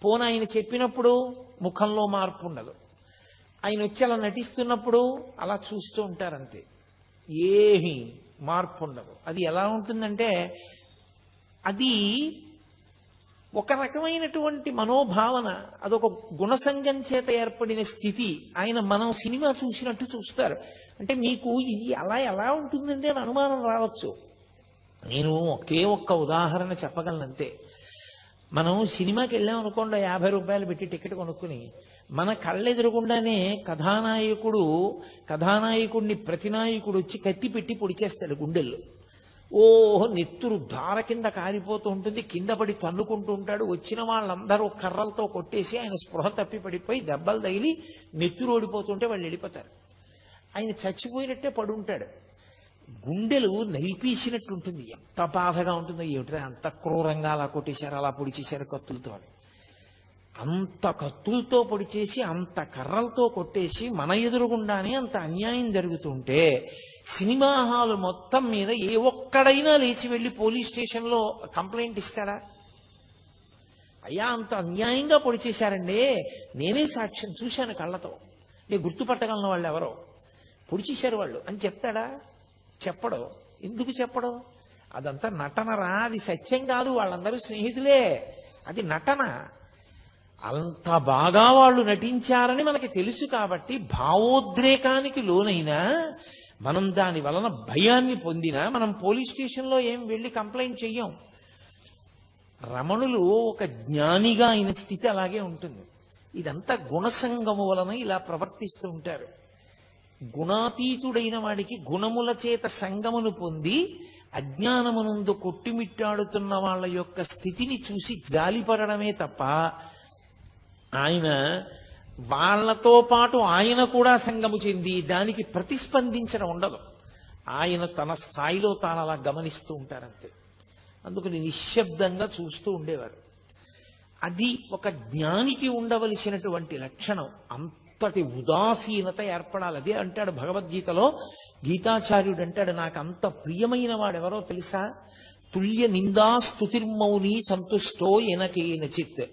పోన ఆయన చెప్పినప్పుడు ముఖంలో మార్పు ఉండదు. ఆయన వచ్చి అలా నటిస్తున్నప్పుడు అలా చూస్తూ ఉంటారంతే, ఏమీ మార్పు ఉండదు. అది ఎలా ఉంటుందంటే, అది ఒక రకమైనటువంటి మనోభావన, అదొక గుణసంగం చేత ఏర్పడిన స్థితి. ఆయన మనం సినిమా చూసినట్టు చూస్తారు. అంటే మీకు ఇది అలా ఎలా ఉంటుందంటే అని అనుమానం రావచ్చు. నేను ఒకే ఒక్క ఉదాహరణ చెప్పగలనంతే. మనం సినిమాకి వెళ్ళాం అనుకోండి, 50 రూపాయలు పెట్టి టికెట్ కొనుక్కుని, మన కళ్ళెదురుగుండానే కథానాయకుడిని ప్రతినాయకుడు వచ్చి కత్తి పెట్టి పొడిచేస్తాడు గుండెల్లో. ఓహో, నెత్తురు ధార కింద కారిపోతూ ఉంటుంది, కింద పడి తన్నుకుంటూ ఉంటాడు. వచ్చిన వాళ్ళందరూ కర్రలతో కొట్టేసి ఆయన స్పృహ తప్పి పడిపోయి దెబ్బలు తగిలి నెత్తురు ఓడిపోతుంటే వాళ్ళు వెళ్ళిపోతారు. ఆయన చచ్చిపోయినట్టే పడుంటాడు. గుండెలు నలిపేసినట్టు ఉంటుంది. ఎంత బాధగా ఉంటుందో ఏమిటో, అంత క్రూరంగా అలా కొట్టేశారు, అలా పొడిచేశారు కత్తులతో అని. అంత కత్తులతో పొడిచేసి, అంత కర్రలతో కొట్టేసి మన ఎదురుగుండానే అంత అన్యాయం జరుగుతుంటే సినిమా హాలు మొత్తం మీద ఏ ఒక్కడైనా లేచి వెళ్ళి పోలీస్ స్టేషన్లో కంప్లైంట్ ఇస్తాడా? అయ్యా అంత అన్యాయంగా పొడి చేశారండి, నేనే సాక్ష్యం చూశాను కళ్ళతో, నేను గుర్తుపట్టగలను వాళ్ళు ఎవరో పొడి చేశారు వాళ్ళు అని చెప్తాడా? చెప్పడు. ఎందుకు చెప్పడు? అదంతా నటనరా, అది సత్యం కాదు, వాళ్ళందరూ స్నేహితులే, అది నటన. అంత బాగా వాళ్ళు నటించారని మనకి తెలుసు కాబట్టి భావోద్రేకానికి లోనైనా మనం దాని వలన భయాన్ని పొందినా మనం పోలీస్ స్టేషన్లో ఏం వెళ్ళి కంప్లైంట్ చెయ్యం. రమణులు ఒక జ్ఞానిగా అయిన స్థితి అలాగే ఉంటుంది. ఇదంతా గుణసంగము వలన ఇలా ప్రవర్తిస్తూ ఉంటారు. గుణాతీతుడైన వాడికి గుణముల చేత సంగమును పొంది అజ్ఞానమునందు కొట్టిమిట్టాడుతున్న వాళ్ళ యొక్క స్థితిని చూసి జాలిపడమే తప్ప ఆయన వాళ్లతో పాటు ఆయన కూడా సంగము చెంది దానికి ప్రతిస్పందించడం ఉండదు. ఆయన తన స్థాయిలో తాను అలా గమనిస్తూ ఉంటారంతే. అందుకని నిశ్శబ్దంగా చూస్తూ ఉండేవారు. అది ఒక జ్ఞానికి ఉండవలసినటువంటి లక్షణం. అంతటి ఉదాసీనత ఏర్పడాలి. అదే అంటాడు భగవద్గీతలో, గీతాచార్యుడు అంటాడు, నాకు అంత ప్రియమైన వాడెవరో తెలుసా? తుల్య నిందా స్తుతిర్మౌని సంతుష్టో ఎనకేనచిత్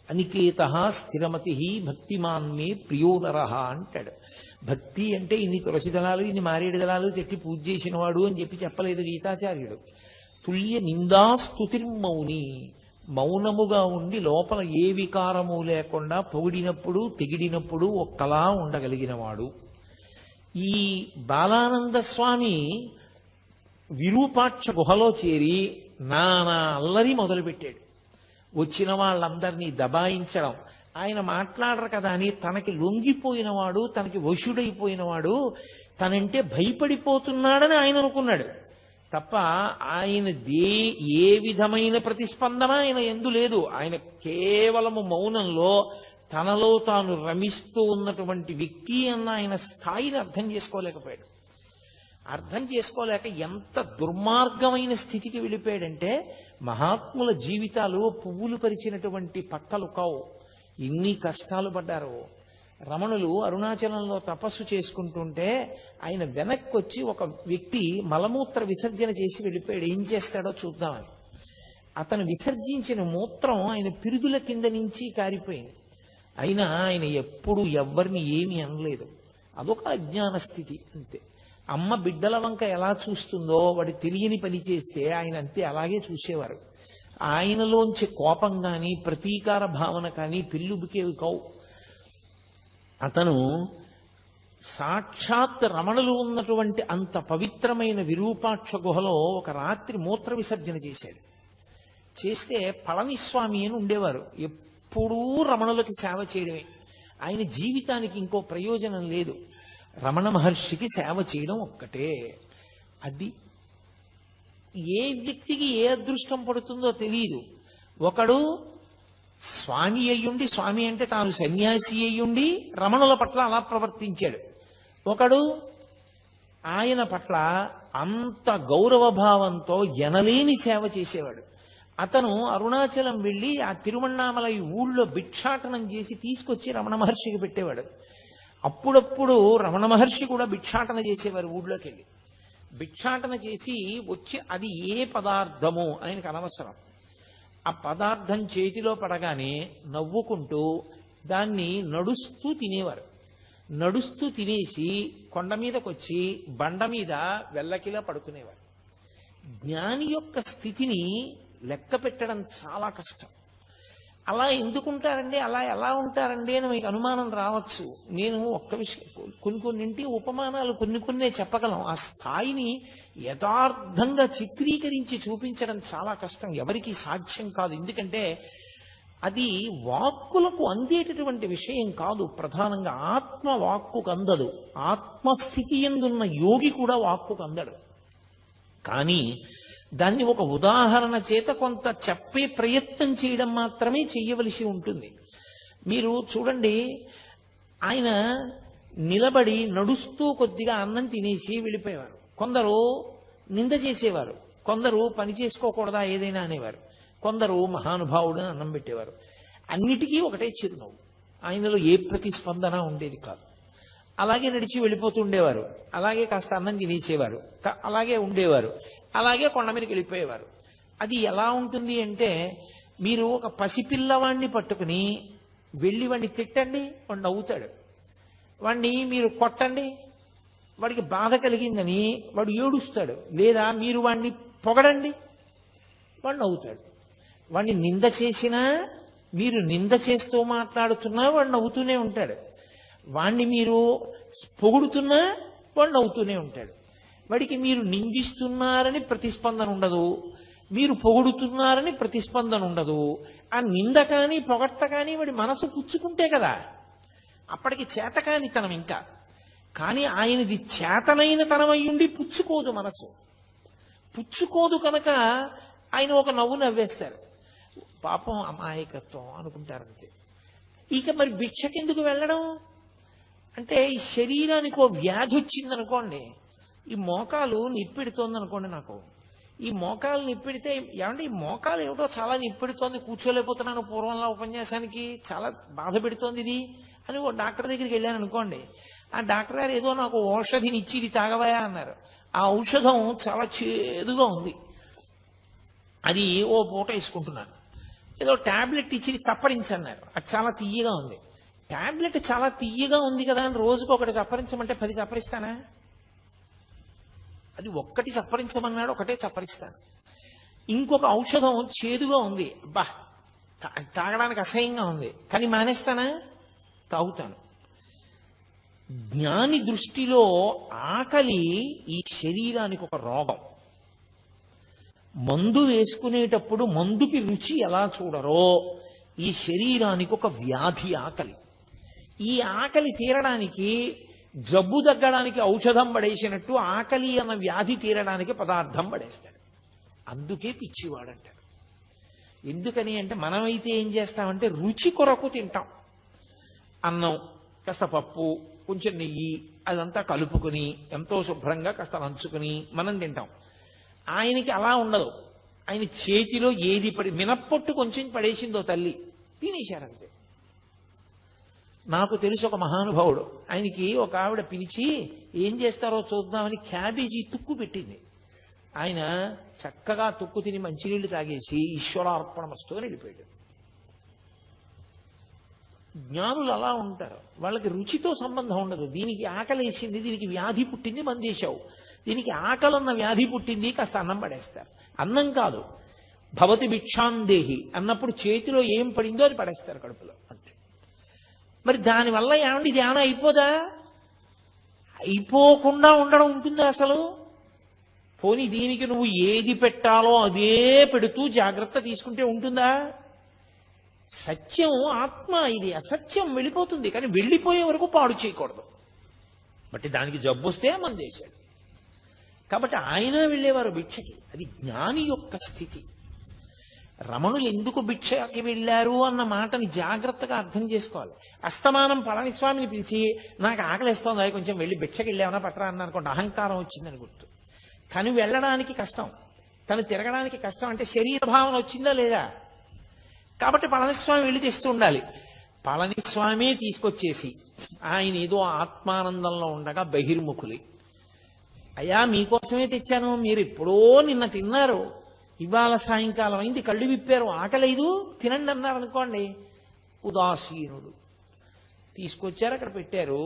అనికేత స్థిరమతి భక్తిమాన్మే ప్రియో నరః అంటాడు. భక్తి అంటే ఇన్ని తులసి దళాలు ఇన్ని మారేడు దళాలు చెట్టి పూజ చేసిన వాడు అని చెప్పలేదు గీతాచార్యుడు. తుల్య నిందా స్తుతిర్మౌని, మౌనముగా ఉండి లోపల ఏ వికారము లేకుండా పొగిడినప్పుడు తెగిడినప్పుడు ఒక్కలా ఉండగలిగిన వాడు. ఈ బాలానంద స్వామి విరూపాక్ష గుహలో చేరి నానా అల్లరి మొదలుపెట్టాడు. వచ్చిన వాళ్ళందరినీ దబాయించడం. ఆయన మాట్లాడరు కదా అని తనకి లొంగిపోయినవాడు, తనకి వశుడైపోయినవాడు, తనంటే భయపడిపోతున్నాడని ఆయన అనుకున్నాడు తప్ప ఆయన ఏ విధమైన ప్రతిస్పందన ఆయన ఎందు లేదు. ఆయన కేవలము మౌనంలో తనలో తాను రమిస్తూ ఉన్నటువంటి వ్యక్తి అన్న ఆయన స్థాయిని అర్థం చేసుకోలేకపోయాడు. అర్థం చేసుకోలేక ఎంత దుర్మార్గమైన స్థితికి వెళ్ళిపోయాడంటే, మహాత్ముల జీవితాలు పువ్వులు పరిచినటువంటి పట్టలు కావు. ఎన్ని కష్టాలు పడ్డారు. రమణులు అరుణాచలంలో తపస్సు చేసుకుంటుంటే ఆయన వెనక్కి వచ్చి ఒక వ్యక్తి మలమూత్ర విసర్జన చేసి వెళ్ళిపోయాడు. ఏం చేస్తాడో చూద్దామని అతను విసర్జించిన మూత్రం ఆయన పిరుదుల కింద నుంచి కారిపోయింది. అయినా ఆయన ఎప్పుడు ఎవ్వరిని ఏమీ అనలేదు. అదొక అజ్ఞాన స్థితి అంతే. అమ్మ బిడ్డల వంక ఎలా చూస్తుందో వాడి తెలియని పని చేస్తే ఆయన అంతే అలాగే చూసేవారు. ఆయనలోంచి కోపం కానీ ప్రతీకార భావన కానీ పిల్లుబికేవి కావు. అతను సాక్షాత్ రమణులు ఉన్నటువంటి అంత పవిత్రమైన విరూపాక్ష గుహలో ఒక రాత్రి మూత్ర విసర్జన చేశాడు. చేస్తే పళనిస్వామి అని ఉండేవారు. ఎప్పుడూ రమణులకి సేవ చేయడమే. ఆయన జీవితానికి ఇంకో ప్రయోజనం లేదు. రమణ మహర్షికి సేవ చేయడం ఒక్కటే. అది ఏ వ్యక్తికి ఏ అదృష్టం పడుతుందో తెలియదు. ఒకడు స్వామి అయ్యుండి, స్వామి అంటే తాను సన్యాసి అయ్యుండి రమణుల పట్ల అలా ప్రవర్తించాడు. ఒకడు ఆయన పట్ల అంత గౌరవభావంతో ఎనలేని సేవ చేసేవాడు. అతను అరుణాచలం వెళ్ళి ఆ తిరువణ్ణామలై ఊళ్ళో భిక్షాటనం చేసి తీసుకొచ్చి రమణ మహర్షికి పెట్టేవాడు. అప్పుడప్పుడు రమణ మహర్షి కూడా భిక్షాటన చేసేవారు. ఊళ్ళోకి వెళ్ళి భిక్షాటన చేసి వచ్చి అది ఏ పదార్థము ఆయనకు అనవసరం. ఆ పదార్థం చేతిలో పడగానే నవ్వుకుంటూ దాన్ని నడుస్తూ తినేవారు. నడుస్తూ తినేసి కొండ మీదకి వచ్చి బండ మీద వెల్లకిలా పడుకునేవారు. జ్ఞాని యొక్క స్థితిని లెక్క పెట్టడం చాలా కష్టం. అలా ఎందుకుంటారండి, అలా ఎలా ఉంటారండి అని మీకు అనుమానం రావచ్చు. నేను ఒక్క విషయం, కొన్నింటి ఉపమానాలు కొన్నే చెప్పగలం. ఆ స్థాయిని యథార్థంగా చిత్రీకరించి చూపించడం చాలా కష్టం, ఎవరికి సాధ్యం కాదు. ఎందుకంటే అది వాక్కులకు అందేటటువంటి విషయం కాదు. ప్రధానంగా ఆత్మ వాక్కుకు అందదు. ఆత్మస్థితి ఎందున్న యోగి కూడా వాక్కుకు అందడు. కానీ దాన్ని ఒక ఉదాహరణ చేత కొంత చెప్పే ప్రయత్నం చేయడం మాత్రమే చెయ్యవలసి ఉంటుంది. మీరు చూడండి, ఆయన నిలబడి నడుస్తూ కొద్దిగా అన్నం తినేసి వెళ్ళిపోయేవారు. కొందరు నింద చేసేవారు, కొందరు పని చేసుకోకూడదా ఏదైనా అనేవారు, కొందరు మహానుభావుడని అన్నం పెట్టేవారు. అన్నిటికీ ఒకటే చిరునవ్వు. ఆయనలో ఏ ప్రతిస్పందన ఉండేది కాదు. అలాగే నడిచి వెళ్ళిపోతూ ఉండేవారు, అలాగే కాస్త అన్నం తినేసేవారు, అలాగే ఉండేవారు, అలాగే కొండ మీదకి వెళ్ళిపోయేవారు. అది ఎలా ఉంటుంది అంటే, మీరు ఒక పసిపిల్లవాడిని పట్టుకుని వెళ్ళి వాడిని తిట్టండి, వాడు నవ్వుతాడు. వాడిని మీరు కొట్టండి, వాడికి బాధ కలిగిందని వాడు ఏడుస్తాడు. లేదా మీరు వాడిని పొగడండి, వాడు నవ్వుతాడు. వాడిని నింద చేసినా, మీరు నింద చేస్తూ మాట్లాడుతున్నా వాడు నవ్వుతూనే ఉంటాడు. వాణ్ణి మీరు పొగుడుతున్నా వాడు నవ్వుతూనే ఉంటాడు. వాడికి మీరు నిందిస్తున్నారని ప్రతిస్పందన ఉండదు, మీరు పొగుడుతున్నారని ప్రతిస్పందన ఉండదు. ఆ నింద కానీ పొగట్ట కానీ వాడి మనసు పుచ్చుకుంటే కదా అప్పటికి చేతకాని తనం. ఇంకా కానీ ఆయనది చేతనైన తనమయ్యుండి పుచ్చుకోదు, మనసు పుచ్చుకోదు కనుక ఆయన ఒక నవ్వు నవ్వేస్తారు. పాపం అమాయకత్వం అనుకుంటారంతే. ఇక మరి భిక్షకెందుకు వెళ్ళడం అంటే, ఈ శరీరానికి ఓ వ్యాధి వచ్చిందనుకోండి, ఈ మోకాలు నిప్పెడుతోంది అనుకోండి, నాకు ఈ మోకాలు నిప్పెడితే, ఏమంటే ఈ మోకాలు ఏమిటో చాలా నిప్పెడుతోంది, కూర్చోలేకపోతున్నాను పూర్వంలో ఉపన్యాసానికి, చాలా బాధ పెడుతోంది ఇది అని ఓ డాక్టర్ దగ్గరికి వెళ్ళాను అనుకోండి. ఆ డాక్టర్ గారు ఏదో నాకు ఔషధిని ఇచ్చి ఇది తాగవయా అన్నారు. ఆ ఔషధం చాలా చేదుగా ఉంది, అది ఓ పూట వేసుకుంటున్నాను. ఏదో టాబ్లెట్ ఇచ్చి చప్పరించన్నారు, అది చాలా తీయగా ఉంది. టాబ్లెట్ చాలా తీయగా ఉంది కదా అని రోజుకు ఒకటి చప్పరించమంటే 10 చప్పరిస్తానా? అది ఒక్కటి చప్పరించమన్నాడు, ఒకటే చప్పరిస్తాను. ఇంకొక ఔషధం చేదుగా ఉంది, బా తాగడానికి అసహ్యంగా ఉంది, కానీ మానేస్తానా? తాగుతాను. జ్ఞాని దృష్టిలో ఆకలి ఈ శరీరానికి ఒక రోగం. మందు వేసుకునేటప్పుడు మందుకి రుచి ఎలా చూడరో, ఈ శరీరానికి ఒక వ్యాధి ఆకలి. ఈ ఆకలి తీరడానికి, జబ్బు తగ్గడానికి ఔషధం పడేసినట్టు ఆకలి అన్న వ్యాధి తీరడానికి పదార్థం పడేస్తాడు. అందుకే పిచ్చివాడంటాడు. ఎందుకని అంటే, మనమైతే ఏం చేస్తామంటే రుచి కొరకు తింటాం. అన్నం, కాస్త పప్పు, కొంచెం నెయ్యి, అదంతా కలుపుకొని ఎంతో శుభ్రంగా కాస్త నంచుకుని మనం తింటాం. ఆయనకి అలా ఉండదు. ఆయన చేతిలో ఏది మినప్పొట్టు కొంచెం పడేసిందో తల్లి, తినేశారంతే. నాకు తెలుసు ఒక మహానుభావుడు, ఆయనకి ఒక ఆవిడ పిలిచి ఏం చేస్తారో చూద్దామని క్యాబేజీ తుక్కు పెట్టింది. ఆయన చక్కగా తుక్కు తిని మంచినీళ్లు తాగేసి ఈశ్వరార్పణమస్తు అని వెళ్ళిపోయాడు. జ్ఞానులు అలా ఉంటారు, వాళ్ళకి రుచితో సంబంధం ఉండదు. దీనికి ఆకలి వేసింది, దీనికి వ్యాధి పుట్టింది, మందేశావు. దీనికి ఆకలన్న వ్యాధి పుట్టింది, కాస్త అన్నం పడేస్తారు. అన్నం కాదు, భవతి భిక్షాందేహి అన్నప్పుడు చేతిలో ఏం పడిందో అది పడేస్తారు కడుపులో, అంతే. మరి దానివల్ల ఏమండి ధ్యానం అయిపోదా? అయిపోకుండా ఉండడం ఉంటుందా అసలు? పోనీ దీనికి నువ్వు ఏది పెట్టాలో అదే పెడుతూ జాగ్రత్త తీసుకుంటే ఉంటుందా? సత్యం ఆత్మ, ఇది అసత్యం వెళ్ళిపోతుంది, కానీ వెళ్ళిపోయే వరకు పాడు చేయకూడదు. బట్టి దానికి జబ్బు వస్తే మందేశాడు. కాబట్టి ఆయన వెళ్ళేవారు భిక్షకి. అది జ్ఞాని యొక్క స్థితి. రమణులు ఎందుకు భిక్షకి వెళ్ళారు అన్న మాటని జాగ్రత్తగా అర్థం చేసుకోవాలి. అస్తమానం పళనిస్వామిని పిలిచి నాకు ఆకలిస్తోంది, అవి కొంచెం వెళ్ళి భిక్షకి వెళ్ళామన్నా పట్టరా అన్న అనుకోండి, అహంకారం వచ్చిందని గుర్తు. తను వెళ్ళడానికి కష్టం, తను తిరగడానికి కష్టం. అంటే శరీర భావన వచ్చిందా లేదా? కాబట్టి పళనిస్వామి వెళ్ళి తెస్తూ ఉండాలి. పళనిస్వామి తీసుకొచ్చేసి ఆయన ఏదో ఆత్మానందంలో ఉండగా బహిర్ముఖులి, అయ్యా మీకోసమే తెచ్చాను, మీరు ఎప్పుడో నిన్న తిన్నారు, ఇవాళ సాయంకాలం అయింది, కళ్ళు విప్పారు, ఆకలేదు, తినండి అన్నారు అనుకోండి, ఉదాసీనుడు. తీసుకొచ్చారు, అక్కడ పెట్టారు.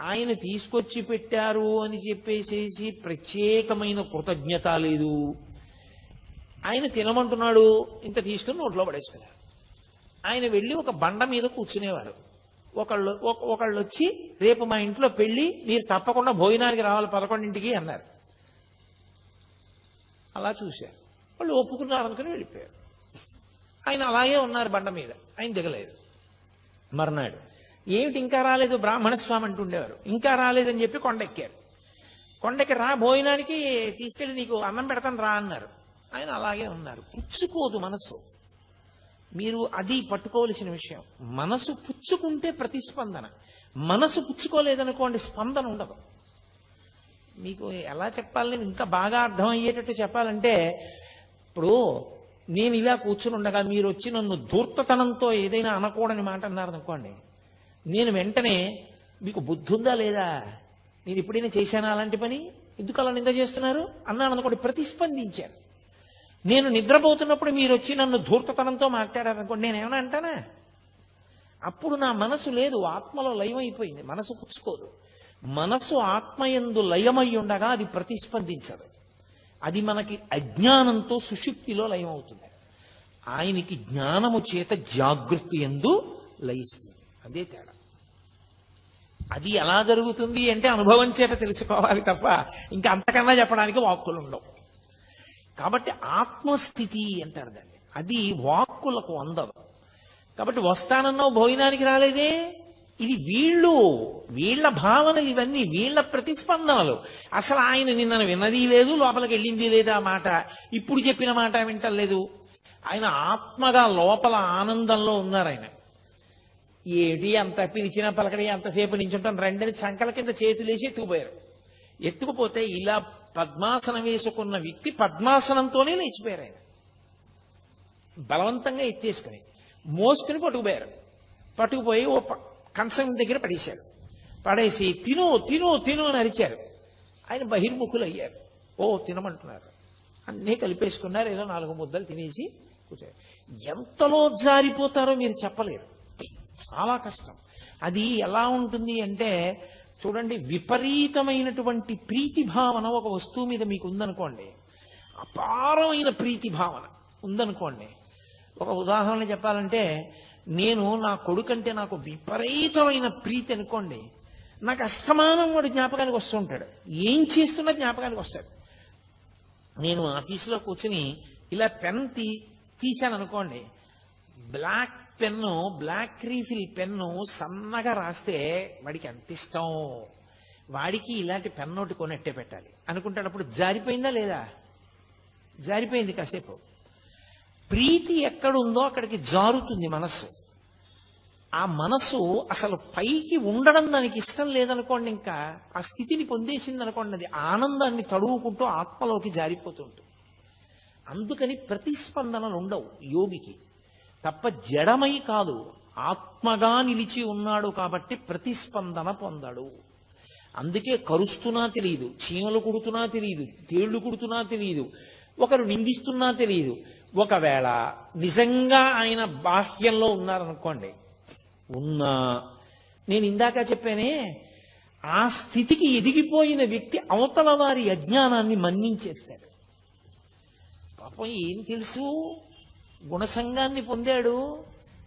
ఆయన తీసుకొచ్చి పెట్టారు అని చెప్పేసేసి ప్రత్యేకమైన కృతజ్ఞత లేదు. ఆయన తినమంటున్నాడు, ఇంత తీసుకుని నోట్లో పడేసుకున్నారు. ఆయన వెళ్ళి ఒక బండ మీద కూర్చునేవారు. ఒకళ్ళు వచ్చి రేపు మా ఇంట్లో పెళ్లి, మీరు తప్పకుండా భోజనానికి రావాలి 11ంటికి అన్నారు. అలా చూశారు, వాళ్ళు ఒప్పుకున్నారు అనుకుని వెళ్ళిపోయారు. ఆయన అలాగే ఉన్నారు బండ మీద, ఆయన దిగలేదు. మర్నాడు ఏమిటి ఇంకా రాలేదు, బ్రాహ్మణ స్వామి అంటుండేవారు. ఇంకా రాలేదని చెప్పి కొండెక్కారు. కొండెక్కి రా భోజనానికి తీసుకెళ్ళి నీకు అన్నం పెడతాను రా అన్నారు. ఆయన అలాగే ఉన్నారు. పుచ్చుకోదు మనసు. మీరు అది పట్టుకోవలసిన విషయం. మనసు పుచ్చుకుంటే ప్రతిస్పందన, మనసు పుచ్చుకోలేదనుకోండి స్పందన ఉండదు. మీకు ఎలా చెప్పాలని ఇంకా బాగా అర్థమయ్యేటట్టు చెప్పాలంటే, ఇప్పుడు నేను ఇలా కూర్చుని ఉండగా మీరు వచ్చి నన్ను ధూర్తతనంతో ఏదైనా అనకూడని మాట అన్నారనుకోండి, నేను వెంటనే మీకు బుద్ధి ఉందా లేదా? నేను ఎప్పుడైనా చేశానా అలాంటి పని? ఎందుకు అలా నింద చేస్తున్నారు అన్నాను అనుకోండి, ప్రతిస్పందించారు. నేను నిద్రపోతున్నప్పుడు మీరు వచ్చి నన్ను ధూర్తతనంతో మాట్లాడారనుకోండి, నేనేమన్నా అంటానా? అప్పుడు నా మనసు లేదు, ఆత్మలో లయమైపోయింది. మనసు పుచ్చుకోదు. మనసు ఆత్మయందు లయమై ఉండగా అది ప్రతిస్పందించదు. అది మనకి అజ్ఞానంతో సుషుప్తిలో లయమవుతుంది. ఆయనకి జ్ఞానము చేత జాగృతి యందు లయిస్తుంది. అదే తేడా. అది ఎలా జరుగుతుంది అంటే అనుభవం చేత తెలుసుకోవాలి తప్ప ఇంకా అంతకన్నా చెప్పడానికి వాక్కులు ఉండవు. కాబట్టి ఆత్మస్థితి అంటారు దాన్ని. అది వాక్కులకు అందదు. కాబట్టి వస్తానన్నావు, భోజనానికి రాలేదే, ఇది వీళ్ళ భావనలు, ఇవన్నీ వీళ్ళ ప్రతిస్పందనలు. అసలు ఆయన నిన్న విన్నది లేదు, లోపలికి వెళ్ళింది లేదు ఆ మాట, ఇప్పుడు చెప్పిన మాట వింటలేదు. ఆయన ఆత్మగా లోపల ఆనందంలో ఉన్నారు. ఆయన ఏమిటి అంత పిలిచిన పలకడి అంతసేపు నించుంటాను రెండని చంకల కింద చేతులేసి ఎత్తుకుపోయారు. ఎత్తుకుపోతే ఇలా పద్మాసనం వేసుకున్న వ్యక్తి పద్మాసనంతోనే లేచిపోయారు. ఆయన బలవంతంగా ఎత్తేసుకుని మోసుకుని పట్టుకుపోయారు. పట్టుకుపోయి ఓ కంచం దగ్గర పడేశారు. పడేసి తిను తిను తిను అని అరిచారు. ఆయన బహిర్ముఖులు అయ్యారు. ఓ తినమంటున్నారు. అన్నీ కలిపేసుకున్నారు. ఏదో 4 ముద్దలు తినేసి కూర్చోరు. ఎంతలో జారిపోతారో మీరు చెప్పలేరు. చాలా కష్టం. అది ఎలా ఉంటుంది అంటే చూడండి, విపరీతమైనటువంటి ప్రీతి భావన ఒక వస్తువు మీద మీకు ఉందనుకోండి, అపారమైన ప్రీతి భావన ఉందనుకోండి. ఒక ఉదాహరణ చెప్పాలంటే, నేను నా కొడుకంటే నాకు విపరీతమైన ప్రీతి అనుకోండి, నాకు అస్తమానం వాడు జ్ఞాపకానికి వస్తూ ఉంటాడు. ఏం చేస్తున్నా జ్ఞాపకానికి వస్తాడు. నేను ఆఫీసులో కూర్చుని ఇలా పెన్ తీశాను అనుకోండి, black pen, black refill pen సన్నగా రాస్తే వాడికి ఎంత ఇష్టం, వాడికి ఇలాంటి పెన్ను ఒకటి కొనెట్టే పెట్టాలి అనుకుంటాడు. అప్పుడు జారిపోయిందా లేదా? జారిపోయింది. కాసేపు ప్రీతి ఎక్కడుందో అక్కడికి జారుతుంది మనస్సు. ఆ మనసు అసలు పైకి ఉండడం దానికి ఇష్టం లేదనుకోండి, ఇంకా ఆ స్థితిని పొందేసింది అనుకోండి, అది ఆనందాన్ని తడువుకుంటూ ఆత్మలోకి జారిపోతుంటుంది. అందుకని ప్రతిస్పందనలు ఉండవు యోగికి. తప్ప జడమై కాదు, ఆత్మగా నిలిచి ఉన్నాడు కాబట్టి ప్రతిస్పందన పొందడు. అందుకే కరుస్తున్నా తెలియదు, చీమలు కుడుతున్నా తెలియదు, తేళ్లు కుడుతున్నా తెలియదు, ఒకరు నిందిస్తున్నా తెలియదు. ఒకవేళ నిజంగా ఆయన బాహ్యంలో ఉన్నారనుకోండి, నేను ఇందాక చెప్పానే, ఆ స్థితికి ఎదిగిపోయిన వ్యక్తి అవతల వారి అజ్ఞానాన్ని మన్నించేస్తాడు. పాపం ఏం తెలుసు, గుణసంగాన్ని పొందాడు,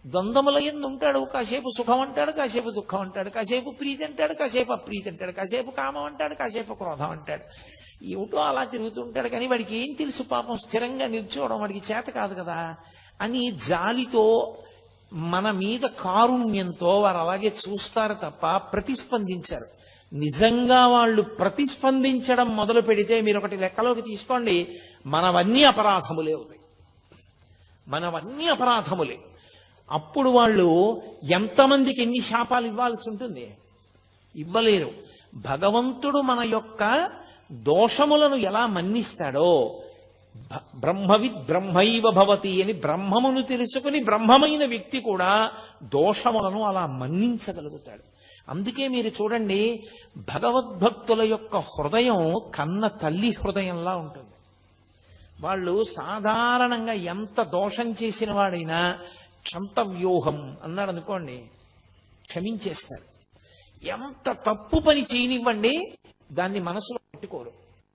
ద్వంద్వముల యందు ఉంటాడు. కాసేపు సుఖం అంటాడు, కాసేపు దుఃఖం అంటాడు, కాసేపు ప్రీతి అంటాడు, కాసేపు అప్రీతి అంటాడు, కాసేపు కామం అంటాడు, కాసేపు క్రోధం అంటాడు. ఏమిటో అలా తిరుగుతుంటాడు. కానీ వాడికి ఏం తెలుసు పాపం, స్థిరంగా నిల్చోవడం వాడికి చేత కాదు కదా అని జాలితో, మన మీద కారుణ్యంతో వారు అలాగే చూస్తారు తప్ప ప్రతిస్పందించారు. నిజంగా వాళ్ళు ప్రతిస్పందించడం మొదలు పెడితే మీరు ఒకటి లెక్కలోకి తీసుకోండి, మనవన్నీ అపరాధములే అవుతాయి. మనవన్నీ అపరాధములే. అప్పుడు వాళ్ళు ఎంతమందికి ఎన్ని శాపాలు ఇవ్వాల్సి ఉంటుంది? ఇవ్వలేరు. భగవంతుడు మన యొక్క దోషములను ఎలా మన్నిస్తాడో, బ్రహ్మవిద్ బ్రహ్మైవ భవతి అని బ్రహ్మమును తెలుసుకుని బ్రహ్మమైన వ్యక్తి కూడా దోషములను అలా మన్నించగలుగుతాడు. అందుకే మీరు చూడండి, భగవద్భక్తుల యొక్క హృదయం కన్న తల్లి హృదయంలా ఉంటుంది. వాళ్ళు సాధారణంగా ఎంత దోషం చేసిన వాడైనా క్షంతవ్యూహం అన్నాడు అనుకోండి, క్షమించేస్తారు. ఎంత తప్పు పని చేయనివ్వండి, దాన్ని మనసులో పెట్టుకోరు.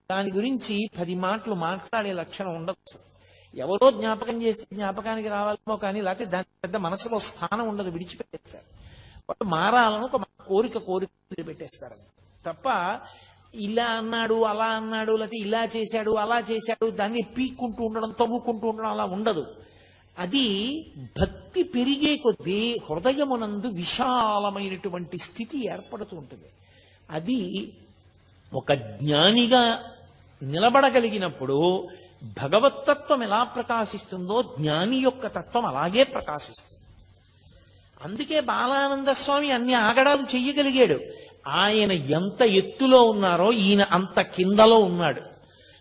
దాని గురించి 10 మాటలు మాట్లాడే లక్షణం ఉండదు. ఎవరో జ్ఞాపకం చేస్తే జ్ఞాపకానికి రావాలేమో కానీ, లేకపోతే దాని పెద్ద మనసులో స్థానం ఉండదు, విడిచిపెట్టేస్తారు. వాళ్ళు మారాలను ఒక కోరిక పెట్టేస్తారు తప్ప, ఇలా అన్నాడు అలా అన్నాడు, లేకపోతే ఇలా చేశాడు అలా చేశాడు, దాన్ని పీక్కుంటూ ఉండడం, తవ్వుకుంటూ ఉండడం అలా ఉండదు. అది భక్తి పెరిగే కొద్దీ హృదయమునందు విశాలమైనటువంటి స్థితి ఏర్పడుతూ ఉంటుంది. అది ఒక జ్ఞానిగా నిలబడగలిగినప్పుడు భగవత్తత్వం ఎలా ప్రకాశిస్తుందో జ్ఞాని యొక్క తత్వం అలాగే ప్రకాశిస్తుంది. అందుకే బాలానంద స్వామి అన్ని ఆగడాలు చెయ్యగలిగాడు. ఆయన ఎంత ఎత్తులో ఉన్నారో ఈయన అంత కిందలో ఉన్నాడు.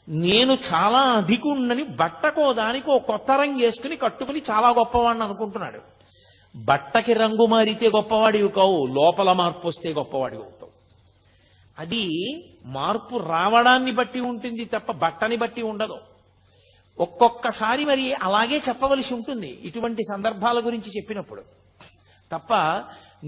నేను చాలా అధికుణ్ణని బట్టకో దానికి ఓ కొత్త రంగు వేసుకుని కట్టుకుని చాలా గొప్పవాడిని అనుకుంటున్నాడు. బట్టకి రంగు మారితే గొప్పవాడివి కావు, లోపల మార్పు వస్తే గొప్పవాడివి అవుతావు. అది మార్పు రావడాన్ని బట్టి ఉంటుంది తప్ప బట్టని బట్టి ఉండదు. ఒక్కొక్కసారి మరి అలాగే చెప్పవలసి ఉంటుంది ఇటువంటి సందర్భాల గురించి చెప్పినప్పుడు తప్ప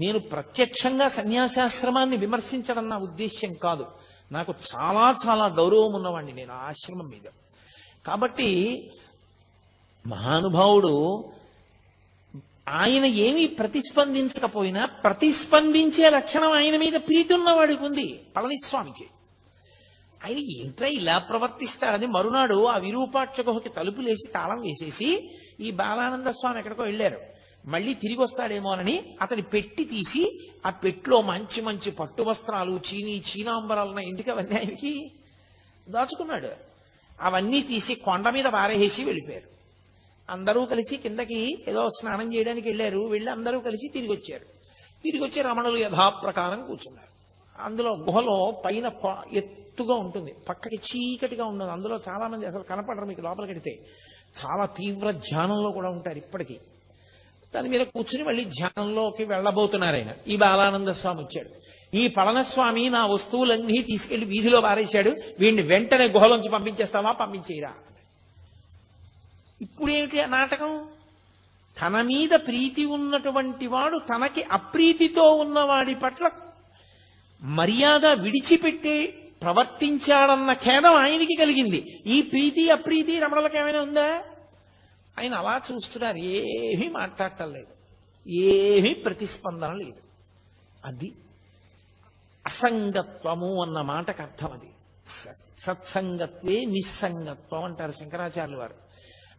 నేను ప్రత్యక్షంగా సన్యాసాశ్రమాన్ని విమర్శించడం నా ఉద్దేశ్యం కాదు. నాకు చాలా చాలా గౌరవం ఉన్నవాడిని నేను ఆ ఆశ్రమం మీద. కాబట్టి మహానుభావుడు ఆయన ఏమీ ప్రతిస్పందించకపోయినా ప్రతిస్పందించే లక్షణం ఆయన మీద ప్రీతి ఉన్నవాడికి ఉంది పళనిస్వామికి. ఆయన ఏంట్రా ఇలా ప్రవర్తిస్తారని మరునాడు ఆ విరూపాక్ష గుహకి తలుపులేసి తాళం వేసేసి ఈ బాలానంద స్వామి ఎక్కడికో వెళ్ళారు, మళ్ళీ తిరిగి వస్తాడేమోనని అతని పెట్టి తీసి ఆ పెట్టిలో మంచి మంచి పట్టు వస్త్రాలు చీనాంబరాలు ఎందుకు అవన్నీ ఆయనకి దాచుకున్నాడు. అవన్నీ తీసి కొండ మీద పారేసి వెళ్ళిపోయారు. అందరూ కలిసి కిందకి ఏదో స్నానం చేయడానికి వెళ్ళారు. వెళ్ళి అందరూ కలిసి తిరిగి వచ్చారు. తిరిగి వచ్చి రమణులు యథాప్రకారం కూర్చున్నారు. అందులో గుహలో పైన ఎత్తుగా ఉంటుంది, పక్కకి చీకటిగా ఉండదు. అందులో చాలా మంది అసలు కనపడరు మీకు లోపలికి వెడితే. చాలా తీవ్ర ధ్యానంలో కూడా ఉంటారు ఇప్పటికీ. దాని మీద కూర్చుని మళ్ళీ ధ్యానంలోకి వెళ్ళబోతున్నారు ఆయన. ఈ బాలానంద స్వామి వచ్చాడు. ఈ పళనిస్వామి నా వస్తువులన్నీ తీసుకెళ్లి వీధిలో పారేశాడు, వీడిని వెంటనే గుహలోంచి పంపించేస్తావా, పంపించేయరా. ఇప్పుడేమిటి నాటకం? తన మీద ప్రీతి ఉన్నటువంటి వాడు తనకి అప్రీతితో ఉన్నవాడి పట్ల మర్యాద విడిచిపెట్టి ప్రవర్తించాడన్న ఖేదం ఆయనకి కలిగింది. ఈ ప్రీతి అప్రీతి రమణులకు ఏమైనా ఉందా? ఆయన అలా చూస్తున్నారు, ఏమీ మాట్లాడటం లేదు, ఏమీ ప్రతిస్పందన లేదు. అది అసంగత్వము అన్న మాటకు అర్థం. అది సత్సంగత్వే నిస్సంగత్వం అంటారు శంకరాచార్యులు వారు.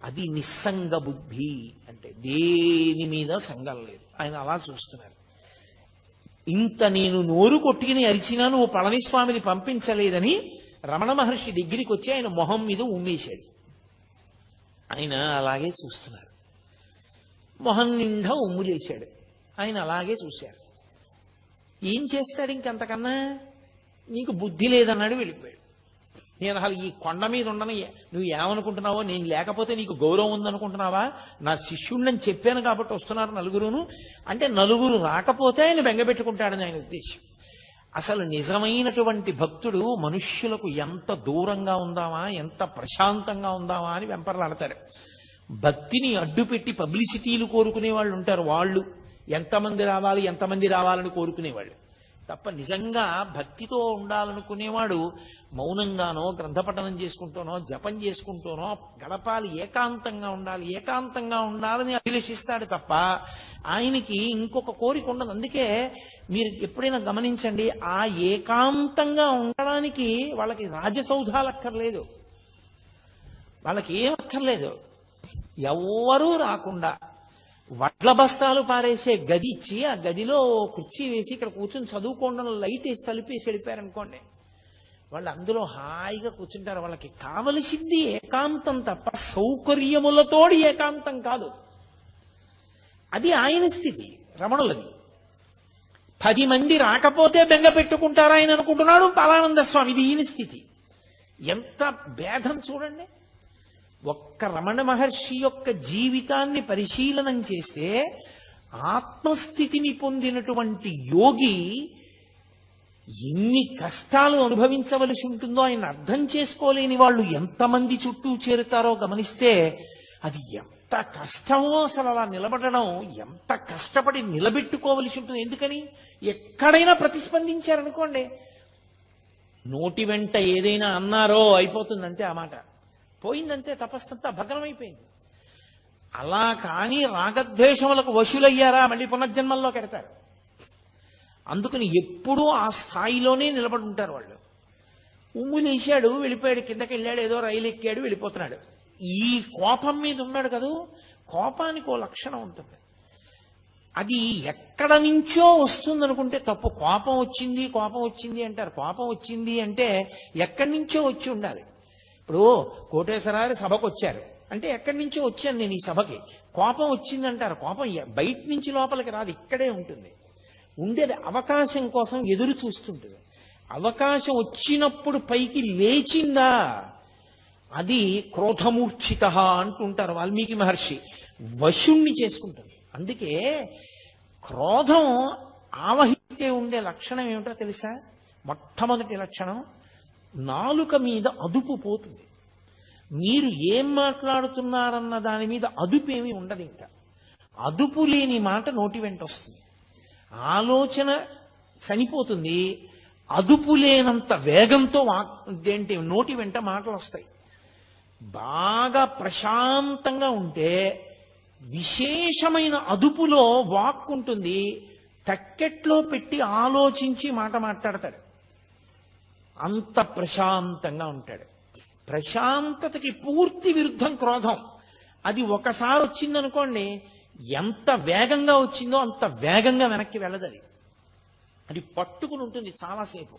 అది నిస్సంగ బుద్ధి అంటే దేని మీద సంగం లేదు. ఆయన అలా చూస్తున్నారు. ఇంత నేను నోరు కొట్టుకుని అరిచినా నువ్వు పళనిస్వామిని పంపించలేదని రమణ మహర్షి దగ్గరికి వచ్చి ఆయన మొహం మీద ఉమ్మేశాడు. ఆయన అలాగే చూస్తున్నారు. మొహం నిండా ఉమ్ములేశాడు. ఆయన అలాగే చూశారు. ఏం చేస్తాడు ఇంకంతకన్నా? నీకు బుద్ధి లేదన్నాడు, వెళ్ళిపోయాడు. నేను అసలు ఈ కొండ మీద ఉండను, నువ్వు ఏమనుకుంటున్నావో, నేను లేకపోతే నీకు గౌరవం ఉందనుకుంటున్నావా? నా శిష్యుణ్ణని చెప్పాను కాబట్టి వస్తున్నారు నలుగురును అంటే నలుగురు రాకపోతే ఆయన బెంగపెట్టుకుంటాడని ఆయన ఉద్దేశం. అసలు నిజమైనటువంటి భక్తుడు మనుష్యులకు ఎంత దూరంగా ఉందామా, ఎంత ప్రశాంతంగా ఉందామా అని వెంపర్లాడతాడు. భక్తిని అడ్డుపెట్టి పబ్లిసిటీలు కోరుకునే వాళ్ళు ఉంటారు. వాళ్ళు ఎంతమంది రావాలని కోరుకునేవాళ్ళు తప్ప నిజంగా భక్తితో ఉండాలనుకునేవాడు మౌనంగానో గ్రంథపఠనం చేసుకుంటూనో జపం చేసుకుంటూనో గడపాలి, ఏకాంతంగా ఉండాలని అభిలషిస్తాడు తప్ప ఆయనకి ఇంకొక కోరిక ఉండదు. అందుకే మీరు ఎప్పుడైనా గమనించండి, ఆ ఏకాంతంగా ఉండడానికి వాళ్ళకి రాజసౌధాలు అక్కర్లేదు, వాళ్ళకి ఏం అక్కర్లేదు. ఎవ్వరూ రాకుండా వడ్ల బస్తాలు పారేసే గది ఇచ్చి ఆ గదిలో కుర్చీ వేసి ఇక్కడ కూర్చొని చదువుకోవడం లైట్ వేసి తలిపేసి వెళ్ళిపోయారనుకోండి, వాళ్ళు అందులో హాయిగా కూర్చుంటారు. వాళ్ళకి కావలసింది ఏకాంతం తప్ప సౌకర్యములతోడి ఏకాంతం కాదు. అది ఆయన స్థితి, రమణులది. 10 మంది రాకపోతే బెంగ పెట్టుకుంటారా ఆయన అనుకుంటున్నాడు బాలానంద స్వామి. ఇది ఈయన స్థితి. ఎంత భేదం చూడండి. ఒక్క రమణ మహర్షి యొక్క జీవితాన్ని పరిశీలనం చేస్తే ఆత్మస్థితిని పొందినటువంటి యోగి ఎన్ని కష్టాలు అనుభవించవలసి ఉంటుందో ఆయన అర్థం చేసుకోలేని వాళ్ళు ఎంతమంది చుట్టూ చేరుతారో గమనిస్తే అది ఎంత కష్టమో. అసలు అలా నిలబడడం ఎంత కష్టపడి నిలబెట్టుకోవలసి ఉంటుంది. ఎందుకని? ఎక్కడైనా ప్రతిస్పందించారనుకోండి, నోటి వెంట ఏదైనా అన్నారో అయిపోతుందంతే, ఆ మాట పోయిందంతే, తపస్సంతా భగ్నమైపోయింది. అలా కానీ రాగద్వేషములకు వశులయ్యారా మళ్ళీ పునర్జన్మల్లోకి ఎడతారు. అందుకని ఎప్పుడూ ఆ స్థాయిలోనే నిలబడి ఉంటారు వాళ్ళు. ఉమ్ములేశాడు, వెళ్ళిపోయాడు, కిందకి వెళ్ళాడు, ఏదో రైలు ఎక్కాడు, వెళ్ళిపోతున్నాడు. ఈ కోపం మీద ఉన్నాడు కదూ, కోపానికి ఓ లక్షణం ఉంటుంది. అది ఎక్కడ నుంచో వస్తుందనుకుంటే తప్పు. కోపం వచ్చింది అంటారు. కోపం వచ్చింది అంటే ఎక్కడి నుంచో వచ్చి ఉండాలి. ఇప్పుడు కోటేశ్వరారు సభకు వచ్చారు అంటే ఎక్కడి నుంచో వచ్చాను నేను ఈ సభకి, కోపం వచ్చిందంటారు. కోపం బయట నుంచి లోపలికి రాదు, ఇక్కడే ఉంటుంది. ఉండేది అవకాశం కోసం ఎదురు చూస్తుంటుంది. అవకాశం వచ్చినప్పుడు పైకి లేచిందా అది క్రోధమూర్ఛిత అంటుంటారు వాల్మీకి మహర్షి. వశుణ్ణి చేసుకుంటుంది అందుకే క్రోధం ఆవహిస్తే ఉండే లక్షణం ఏమిటో తెలుసా? మొట్టమొదటి లక్షణం, నాలుక మీద అదుపు పోతుంది. మీరు ఏం మాట్లాడుతున్నారన్న దాని మీద అదుపు ఏమీ ఉండదు. ఇంకా అదుపు లేని మాట నోటి వెంట వస్తుంది. ఆలోచన చనిపోతుంది. అదుపు లేనంత వేగంతో నోటి వెంట మాటలు వస్తాయి. బాగా ప్రశాంతంగా ఉంటే విశేషమైన అదుపులో వాక్ ఉంటుంది. తక్కెట్లో పెట్టి ఆలోచించి మాట మాట్లాడతాడు. అంత ప్రశాంతంగా ఉంటాడు. ప్రశాంతతకి పూర్తి విరుద్ధం క్రోధం. అది ఒకసారి వచ్చిందనుకోండి, ఎంత వేగంగా వచ్చిందో అంత వేగంగా వెనక్కి వెళ్ళదు. అది పట్టుకుని ఉంటుంది, చాలాసేపు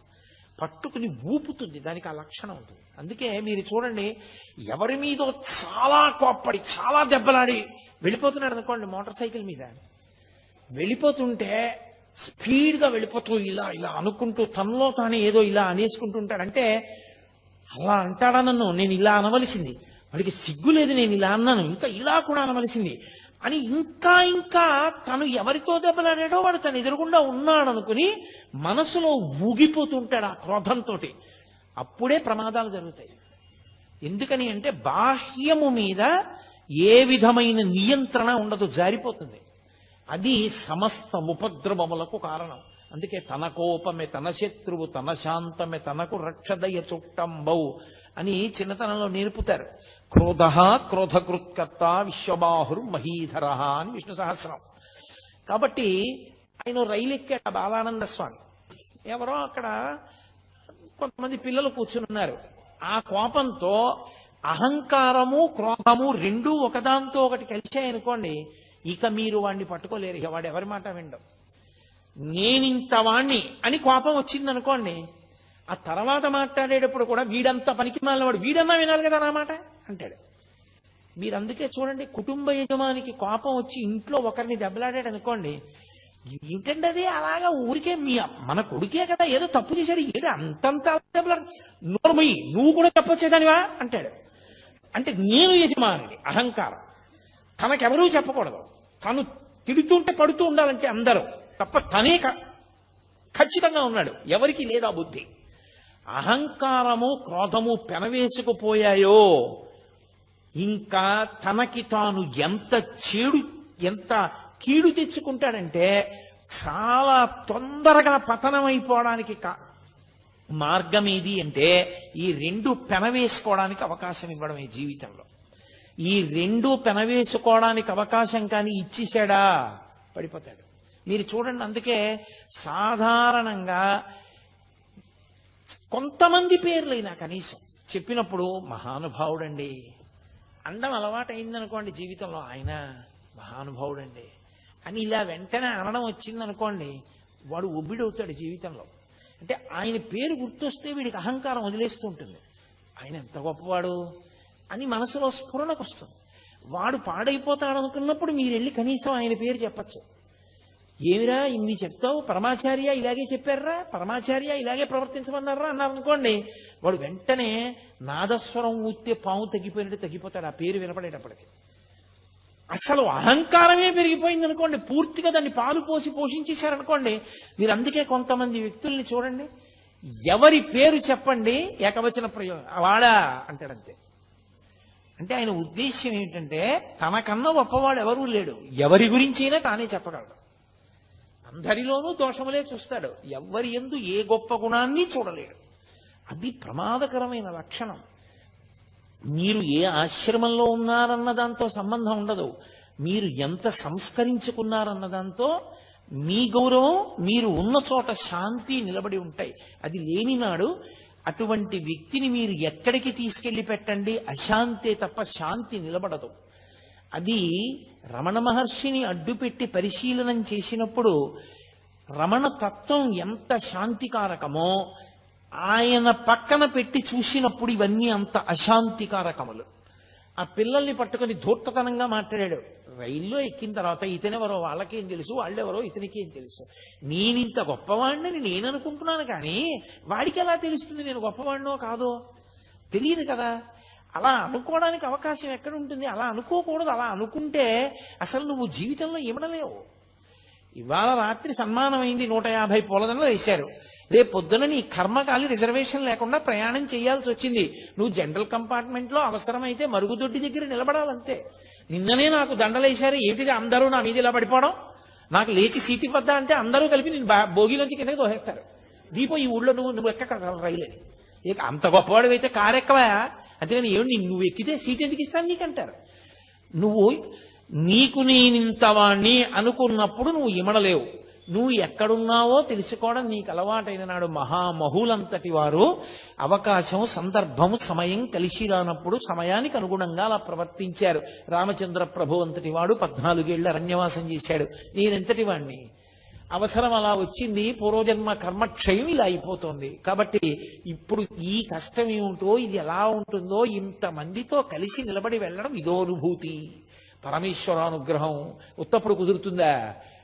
పట్టుకుని ఊపుతుంది. దానికి ఆ లక్షణం ఉంటుంది. అందుకే మీరు చూడండి, ఎవరి మీదో చాలా కోప్పడి చాలా దెబ్బలాడి వెళ్ళిపోతున్నాడు అనుకోండి, మోటార్ సైకిల్ మీద వెళ్ళిపోతుంటే స్పీడ్గా వెళ్ళిపోతూ ఇలా ఇలా అనుకుంటూ తనలో తానే ఏదో ఇలా అనేసుకుంటుంటాడు. అంటే అలా అంటాడా నన్ను, నేను ఇలా అనవలసింది, వాడికి సిగ్గు లేదు, నేను ఇలా అన్నాను, ఇంకా ఇలా కూడా అనవలసింది అని ఇంకా ఇంకా తను ఎవరితో దెబ్బలాడాడో వాడు తను ఎదురుగుండా ఉన్నాడు అనుకుని మనసులో ఊగిపోతుంటాడు ఆ క్రోధంతో. అప్పుడే ప్రమాదాలు జరుగుతాయి. ఎందుకని అంటే బాహ్యము మీద ఏ విధమైన నియంత్రణ ఉండదు, జారిపోతుంది. అది సమస్త ఉపద్రవములకు కారణం. అందుకే తన కోపమే తన శత్రువు, తన శాంతమే తనకు రక్షదయ చుట్టంబౌ అని చిన్నతనంలో నేర్పుతారు. క్రోధ క్రోధకృత్కర్త విశ్వబాహుర్ మహీధర అని విష్ణు సహస్రం. కాబట్టి ఆయన రైలు ఎక్కాడు బాలానంద స్వామి. ఎవరో అక్కడ కొంతమంది పిల్లలు కూర్చుని ఉన్నారు. ఆ కోపంతో అహంకారము క్రోధము రెండూ ఒకదాంతో ఒకటి కలిశాయనుకోండి, ఇక మీరు వాడిని పట్టుకోలేరు. ఇక వాడు ఎవరి మాట వినడం. నేనింత వాణ్ణి అని కోపం వచ్చిందనుకోండి, ఆ తర్వాత మాట్లాడేటప్పుడు కూడా వీడంతా పనికి మాలినవాడు, వీడన్నా వినాలి కదా నా మాట అంటాడు. మీరు అందుకే చూడండి, కుటుంబ యజమానికి కోపం వచ్చి ఇంట్లో ఒకరిని దెబ్బలాడాడు అనుకోండి, ఏంటంటే అది అలాగా ఊరికే మన కొడుకే కదా ఏదో తప్పు చేశాడు, ఏడు అంతంత దెబ్బలాడు, నోర్మయ్యి నువ్వు కూడా తప్పొచ్చేదానివా అంటాడు. అంటే నేను యజమాని, అహంకారం. తనకెవరూ చెప్పకూడదు, తను తిడుతుంటే పడుతూ ఉండాలంటే అందరూ తప్ప తనే ఖచ్చితంగా ఉన్నాడు, ఎవరికి లేదా బుద్ధి. అహంకారము క్రోధము పెనవేసుకుపోయాయో ఇంకా తనకి తాను ఎంత కీడు తెచ్చుకుంటాడంటే చాలా తొందరగా పతనమైపోవడానికి మార్గం ఏది అంటే ఈ రెండు పెనవేసుకోవడానికి అవకాశం ఇవ్వడమే జీవితంలో. ఈ రెండు పెనవేసుకోవడానికి అవకాశం కానీ ఇచ్చేశాడా పడిపోతాడు. మీరు చూడండి, అందుకే సాధారణంగా కొంతమంది పేర్లైనా కనీసం చెప్పినప్పుడు మహానుభావుడండి అండం అలవాటైందనుకోండి జీవితంలో, ఆయన మహానుభావుడండి అని ఇలా వెంటనే అనడం వచ్చిందనుకోండి, వాడు ఒబ్బిడవుతాడు జీవితంలో. అంటే ఆయన పేరు గుర్తొస్తే వీడికి అహంకారం వదిలేస్తూ ఉంటుంది. ఆయన ఎంత గొప్పవాడు అని మనసులో స్ఫురణకు వస్తుంది. వాడు పాడైపోతాడు అనుకున్నప్పుడు మీరు వెళ్ళి కనీసం ఆయన పేరు చెప్పచ్చు. ఏమిరా ఇన్ని చెప్తావు, పరమాచార్య ఇలాగే చెప్పారా, పరమాచార్య ఇలాగే ప్రవర్తించమన్నారా అన్నారనుకోండి, వాడు వెంటనే నాదస్వరం ఊస్తే పాము తగ్గిపోయినట్టు తగ్గిపోతాడు ఆ పేరు వినపడేటప్పటికి. అసలు అహంకారమే పెరిగిపోయింది అనుకోండి, పూర్తిగా దాన్ని పాలు పోసి పోషించేశారనుకోండి. మీరు అందుకే కొంతమంది వ్యక్తుల్ని చూడండి, ఎవరి పేరు చెప్పండి ఏకవచన ప్రయోగం వాడా అంటాడంతే. అంటే ఆయన ఉద్దేశ్యం ఏంటంటే తనకన్నా గొప్పవాడు ఎవరూ లేడు, ఎవరి గురించైనా తానే చెప్పగలడు. అందరిలోనూ దోషములే చూస్తాడు, ఎవరి యందు ఏ గొప్ప గుణాన్ని చూడలేడు. అది ప్రమాదకరమైన లక్షణం. మీరు ఏ ఆశ్రమంలో ఉన్నారన్న దాంతో సంబంధం ఉండదు, మీరు ఎంత సంస్కరించుకున్నారన్న దాంతో మీ గౌరవం, మీరు ఉన్న చోట శాంతి నిలబడి ఉంటాయి. అది లేనినాడు అటువంటి వ్యక్తిని మీరు ఎక్కడికి తీసుకెళ్లి పెట్టండి, అశాంతే తప్ప శాంతి నిలబడదు. అది రమణ మహర్షిని అడ్డుపెట్టి పరిశీలనం చేసినప్పుడు రమణ తత్వం ఎంత శాంతికారకమో ఆయన పక్కన పెట్టి చూసినప్పుడు ఇవన్నీ అంత అశాంతికారకములు. ఆ పిల్లల్ని పట్టుకొని ధూర్తతనంగా మాట్లాడాడు. రైల్లో ఎక్కిన తర్వాత ఇతనెవరో వాళ్ళకేం తెలుసు, వాళ్ళెవరో ఇతనికేం తెలుసు, నేనింత గొప్పవాడిని నేను అనుకుంటున్నాను కానీ వాడికి ఎలా తెలుస్తుంది నేను గొప్పవాడినో కాదో, తెలియదు కదా. అలా అనుకోవడానికి అవకాశం ఎక్కడ ఉంటుంది? అలా అనుకోకూడదు. అలా అనుకుంటే అసలు నువ్వు జీవితంలో ఇవ్వడలేవు. ఇవాళ రాత్రి సన్మానం అయింది, 150 పూలదండలు వేశారు. రేపు పొద్దున నీ కర్మకాలి రిజర్వేషన్ లేకుండా ప్రయాణం చేయాల్సి వచ్చింది. నువ్వు జనరల్ కంపార్ట్మెంట్ లో అవసరమైతే మరుగుదొడ్డి దగ్గర నిలబడాలంతే. నిన్ననే నాకు దండలేశారు, ఏమిటిది అందరూ నా మీద ఇలా పడిపోవడం, నాకు లేచి సీటు ఇవ్వద్దా అంటే అందరూ కలిపి నేను భోగిలోంచి కిందకి దోహేస్తారు. దీపం ఈ ఊళ్ళో నువ్వు ఎక్క రైలని, ఇక అంత గొప్పవాడు అయితే కారు ఎక్కవా, అంతేగాని ఏమి నువ్వు ఎక్కితే సీట్ ఎందుకు ఇస్తాను నీకంటారు. నువ్వు నీకు నేనింతవాణ్ణి అనుకున్నప్పుడు నువ్వు ఇమడలేవు. నువ్వు ఎక్కడున్నావో తెలుసుకోవడం నీకు అలవాటైన నాడు మహామహులంతటి వారు అవకాశం, సందర్భం, సమయం కలిసి రానప్పుడు సమయానికి అనుగుణంగా అలా ప్రవర్తించారు. రామచంద్ర ప్రభు అంతటి వాడు 14 ఏళ్ల అరణ్యవాసం చేశాడు. నేనెంతటి వాణ్ణి? అవసరం అలా వచ్చింది, పూర్వజన్మ కర్మక్షయం ఇలా అయిపోతుంది. కాబట్టి ఇప్పుడు ఈ కష్టం ఏమిటో, ఇది ఎలా ఉంటుందో, ఇంతమందితో కలిసి నిలబడి వెళ్ళడం ఇదో అనుభూతి. పరమేశ్వరానుగ్రహం ఉత్తప్పుడు కుదురుతుందా?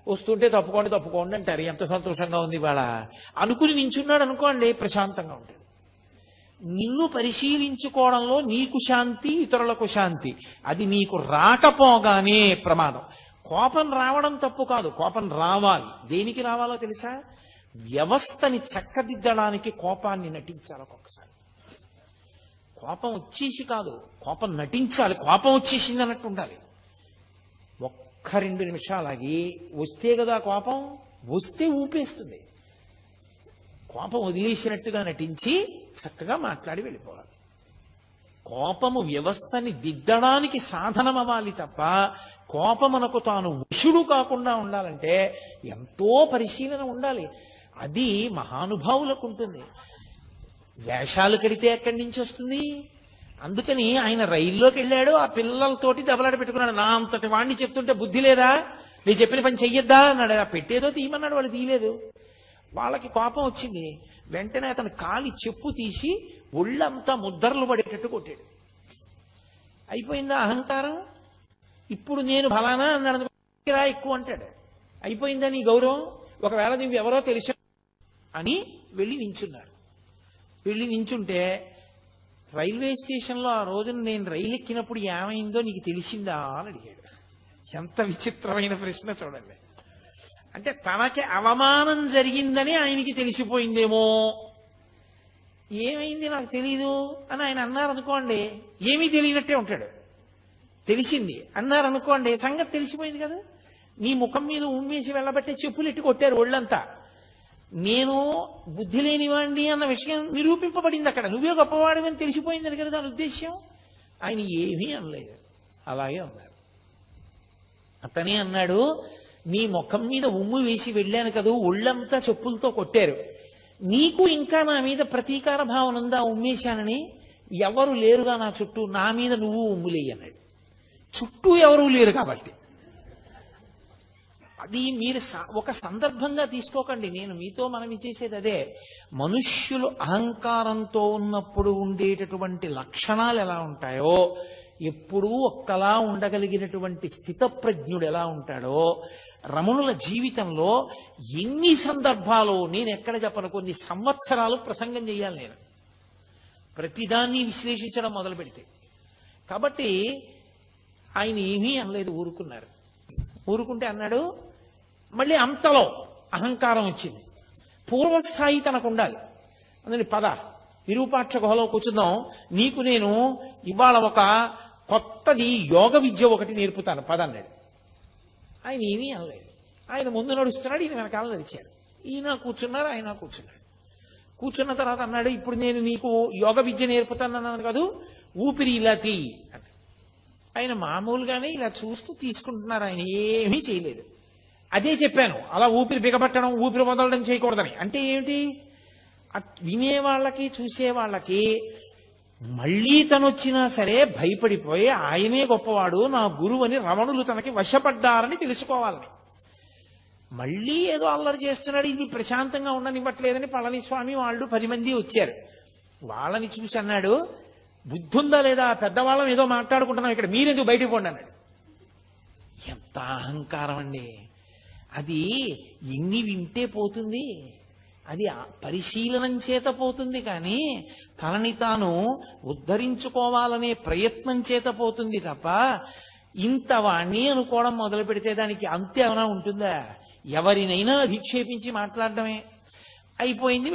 వస్తుంటే తప్పుకోండి అంటారు. ఎంత సంతోషంగా ఉంది ఇవాళ అనుకుని నించున్నాడు అనుకోండి, ప్రశాంతంగా ఉంటుంది. నిన్ను పరిశీలించుకోవడంలో నీకు శాంతి, ఇతరులకు శాంతి. అది నీకు రాకపోగానే ప్రమాదం. కోపం రావడం తప్పు కాదు, కోపం రావాలి. దేనికి రావాలో తెలుసా? వ్యవస్థని చక్కదిద్దడానికి కోపాన్ని నటించాలి. ఒక్కొక్కసారి కోపం వచ్చేసి కాదు, కోపం నటించాలి. కోపం వచ్చేసింది అన్నట్టు ఉండాలి. 1-2 నిమిషాలాగి వస్తే కదా కోపం, వస్తే ఊపేస్తుంది. కోపం వదిలేసినట్టుగా నటించి చక్కగా మాట్లాడి వెళ్ళిపోవాలి. కోపము వ్యవస్థని దిద్దడానికి సాధనం అవ్వాలి తప్ప కోపమునకు తాను వశుడు కాకుండా ఉండాలంటే ఎంతో పరిశీలన ఉండాలి. అది మహానుభావులకు ఉంటుంది. వేషాలు కడితే ఎక్కడి నుంచి వస్తుంది? అందుకని ఆయన రైల్లోకి వెళ్ళాడు, ఆ పిల్లలతోటి దెబ్బలాట పెట్టుకున్నాడు. నా అంతటి వాడిని చెప్తుంటే బుద్ధి లేదా, నేను చెప్పిన పని చెయ్యొద్దా అన్నాడు. ఆ పెట్టేదో తీయమన్నాడు, వాళ్ళు తీయలేదు. వాళ్ళకి కోపం వచ్చింది. వెంటనే అతను కాలి చెప్పు తీసి ఒళ్ళంతా ముద్దర్లు పడేటట్టు కొట్టాడు. అయిపోయిందా అహంకారం? ఇప్పుడు నేను ఫలానా అన్నాడు రా ఎక్కువ అంటాడు. అయిపోయిందా నీ గౌరవం? ఒకవేళ నువ్వు ఎవరో తెలుసు అని వెళ్ళి నించున్నాడు. వెళ్ళి నించుంటే రైల్వే స్టేషన్లో ఆ రోజున నేను రైలు ఎక్కినప్పుడు ఏమైందో నీకు తెలిసిందా అని అడిగాడు. ఎంత విచిత్రమైన ప్రశ్న చూడండి. అంటే తనకి అవమానం జరిగిందని ఆయనకి తెలిసిపోయిందేమో. ఏమైంది నాకు తెలీదు అని ఆయన అన్నారనుకోండి, ఏమీ తెలియనట్టే ఉంటాడు. తెలిసింది అన్నారనుకోండి, సంగతి తెలిసిపోయింది కదా. నీ ముఖం మీద ఉమ్మేసి వెళ్ళబట్టే చెప్పులు ఎట్టి కొట్టారు ఒళ్ళంతా. నేను బుద్ధి లేనివాడిని అన్న విషయం నిరూపింపబడింది అక్కడ. నువ్వే గొప్పవాడివని తెలిసిపోయిందని కదా దాని ఉద్దేశ్యం. ఆయన ఏమీ అనలేదు, అలాగే అన్నారు. అతనే అన్నాడు, నీ ముఖం మీద ఉమ్ము వేసి వెళ్ళాను కదా, ఒళ్ళంతా చెప్పులతో కొట్టారు. నీకు ఇంకా నా మీద ప్రతీకార భావన ఉందా ఉమ్మేశానని? ఎవరు లేరుగా నా చుట్టూ, నా మీద నువ్వు ఉమ్ములేయి అన్నాడు. చుట్టూ ఎవరూ లేరు కాబట్టి. అది మీరు ఒక సందర్భంగా తీసుకోకండి. నేను మీతో మనవి చేసేది అదే. మనుష్యులు అహంకారంతో ఉన్నప్పుడు ఉండేటటువంటి లక్షణాలు ఎలా ఉంటాయో, ఎప్పుడూ ఒక్కలా ఉండగలిగినటువంటి స్థితప్రజ్ఞుడు ఎలా ఉంటాడో, రమణుల జీవితంలో ఎన్ని సందర్భాలు, నేను ఎక్కడ చెప్పను, కొన్ని సంవత్సరాలు ప్రసంగం చేయాలి నేను ప్రతిదాన్ని విశ్లేషించడం మొదలు పెడితే. కాబట్టి ఆయన ఏమీ అనలేదు, ఊరుకున్నారు. ఊరుకుంటే అన్నాడు, మళ్ళీ అంతలో అహంకారం వచ్చింది. పూర్వస్థాయి తనకు ఉండాలి. అందుకని పద విరూపాక్ష గుహలో కూర్చుందాం, నీకు నేను ఇవాళ ఒక కొత్తది యోగ విద్య ఒకటి నేర్పుతాను పద అన్నాడు. ఆయన ఏమీ అనలేదు. ఆయన ముందు నడుస్తున్నాడు, ఈయన వెనకాల నడిచాడు. ఈయన కూర్చున్నారు, ఆయన కూర్చున్నాడు. కూర్చున్న తర్వాత అన్నాడు, ఇప్పుడు నేను నీకు యోగ విద్య నేర్పుతానన్నాను కాదు, ఊపిరి ఇలా తీ అన్నాడు. ఆయన మామూలుగానే ఇలా చూస్తూ తీసుకుంటున్నారు, ఆయన ఏమీ చేయలేదు. అదే చెప్పాను, అలా ఊపిరి బిగబట్టడం, ఊపిరి వదలడం చేయకూడదని. అంటే ఏమిటి? వినేవాళ్ళకి చూసేవాళ్ళకి మళ్ళీ తనొచ్చినా సరే భయపడిపోయి ఆయనే గొప్పవాడు, నా గురువు అని రమణులు తనకి వశపడ్డారని తెలుసుకోవాలని. మళ్ళీ ఏదో అల్లరి చేస్తున్నాడు, ఇది ప్రశాంతంగా ఉండనివ్వట్లేదని పళనిస్వామి వాళ్ళు 10 మంది వచ్చారు. వాళ్ళని చూసి అన్నాడు, బుద్ధి ఉందా లేదా, పెద్దవాళ్ళం ఏదో మాట్లాడుకుంటున్నాం ఇక్కడ, మీరెందుకు బయటికి పోండి అన్నాడు. ఎంత అహంకారం అండి అది! ఎన్ని వింటే పోతుంది? అది పరిశీలనం చేత పోతుంది కానీ తనని తాను ఉద్ధరించుకోవాలనే ప్రయత్నం చేత పోతుంది తప్ప ఇంత వాణ్ణి అనుకోవడం మొదలు పెడితే దానికి అంతే ఏమైనా ఉంటుందా? ఎవరినైనా అధిక్షేపించి మాట్లాడడమే. అయిపోయింది,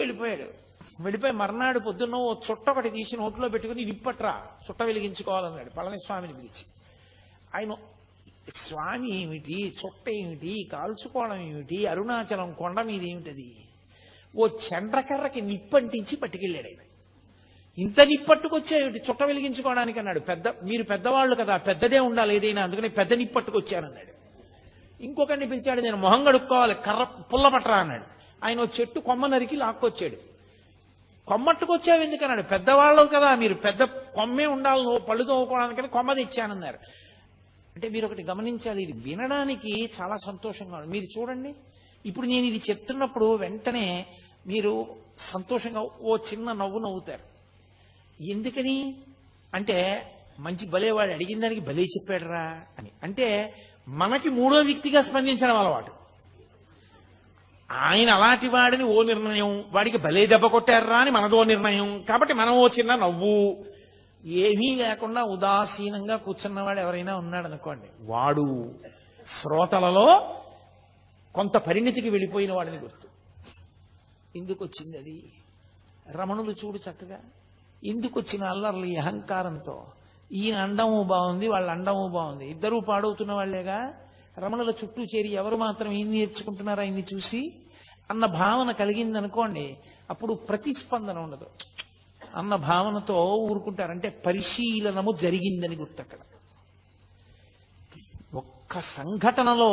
వెళ్ళిపోయి మర్నాడు పొద్దున్న ఓ చుట్ట ఒకటి తీసి నోట్లో పెట్టుకుని నిప్పట్రా చుట్ట వెలిగించుకోవాలన్నాడు పళనిస్వామిని పిలిచి. ఆయన స్వామి ఏమిటి, చుట్ట ఏమిటి, కాల్చుకోవడం ఏమిటి, అరుణాచలం కొండ మీద ఏమిటది? ఓ చండ్రకర్రకి నిప్పంటించి పట్టుకెళ్ళాడు ఆయన. ఇంత నిప్పట్టుకొచ్చేమిటి చుట్ట వెలిగించుకోవడానికి అన్నాడు. మీరు పెద్దవాళ్ళు కదా, పెద్దదే ఉండాలి ఏదైనా, అందుకని పెద్ద నిప్పట్టుకొచ్చానన్నాడు. ఇంకొకరిని పిలిచాడు, నేను మొహం కడుక్కోవాలి, కర్ర పుల్ల పట్టరా అన్నాడు. ఆయన ఓ చెట్టు కొమ్మ నరికి లాక్కొచ్చాడు. కొమ్మట్టుకొచ్చావు ఎందుకన్నాడు. పెద్దవాళ్ళు కదా మీరు, పెద్ద కొమ్మే ఉండాలి, నువ్వు పళ్ళు తోముకోవడానికని కొమ్మ తెచ్చానన్నారు. అంటే మీరు ఒకటి గమనించాలి, ఇది వినడానికి చాలా సంతోషంగా ఉంది. మీరు చూడండి, ఇప్పుడు నేను ఇది చెప్తున్నప్పుడు వెంటనే మీరు సంతోషంగా ఓ చిన్న నవ్వు నవ్వుతారు. ఎందుకని అంటే మంచి భలేవాడు అడిగిన దానికి భలే చెప్పాడురా అని. అంటే మనకి మూడో వ్యక్తిగా స్పందించడం అలవాటు. ఆయన అలాంటి వాడిని ఓ నిర్ణయం, వాడికి భలే దెబ్బ కొట్టారా అని మనదో నిర్ణయం. కాబట్టి మనం ఓ చిన్న నవ్వు, ఏమీ లేకుండా ఉదాసీనంగా కూర్చున్నవాడు ఎవరైనా ఉన్నాడు అనుకోండి, వాడు శ్రోతలలో కొంత పరిణితికి వెళ్ళిపోయిన వాడిని గుర్తు. ఎందుకు వచ్చింది అది? రమణులు చూడు చక్కగా ఎందుకు వచ్చిన అల్లర్లు ఈ అహంకారంతో. ఈయన అండము బాగుంది, వాళ్ళ అండము బాగుంది, ఇద్దరూ పాడవుతున్న వాళ్లేగా. రమణుల చుట్టూ చేరి ఎవరు మాత్రం ఇన్ని నేర్చుకుంటున్నారా ఇన్ని చూసి అన్న భావన కలిగిందనుకోండి, అప్పుడు ప్రతిస్పందన ఉండదు అన్న భావనతో ఊరుకుంటారంటే పరిశీలనము జరిగిందని గుర్తు. అక్కడ ఒక్క సంఘటనలో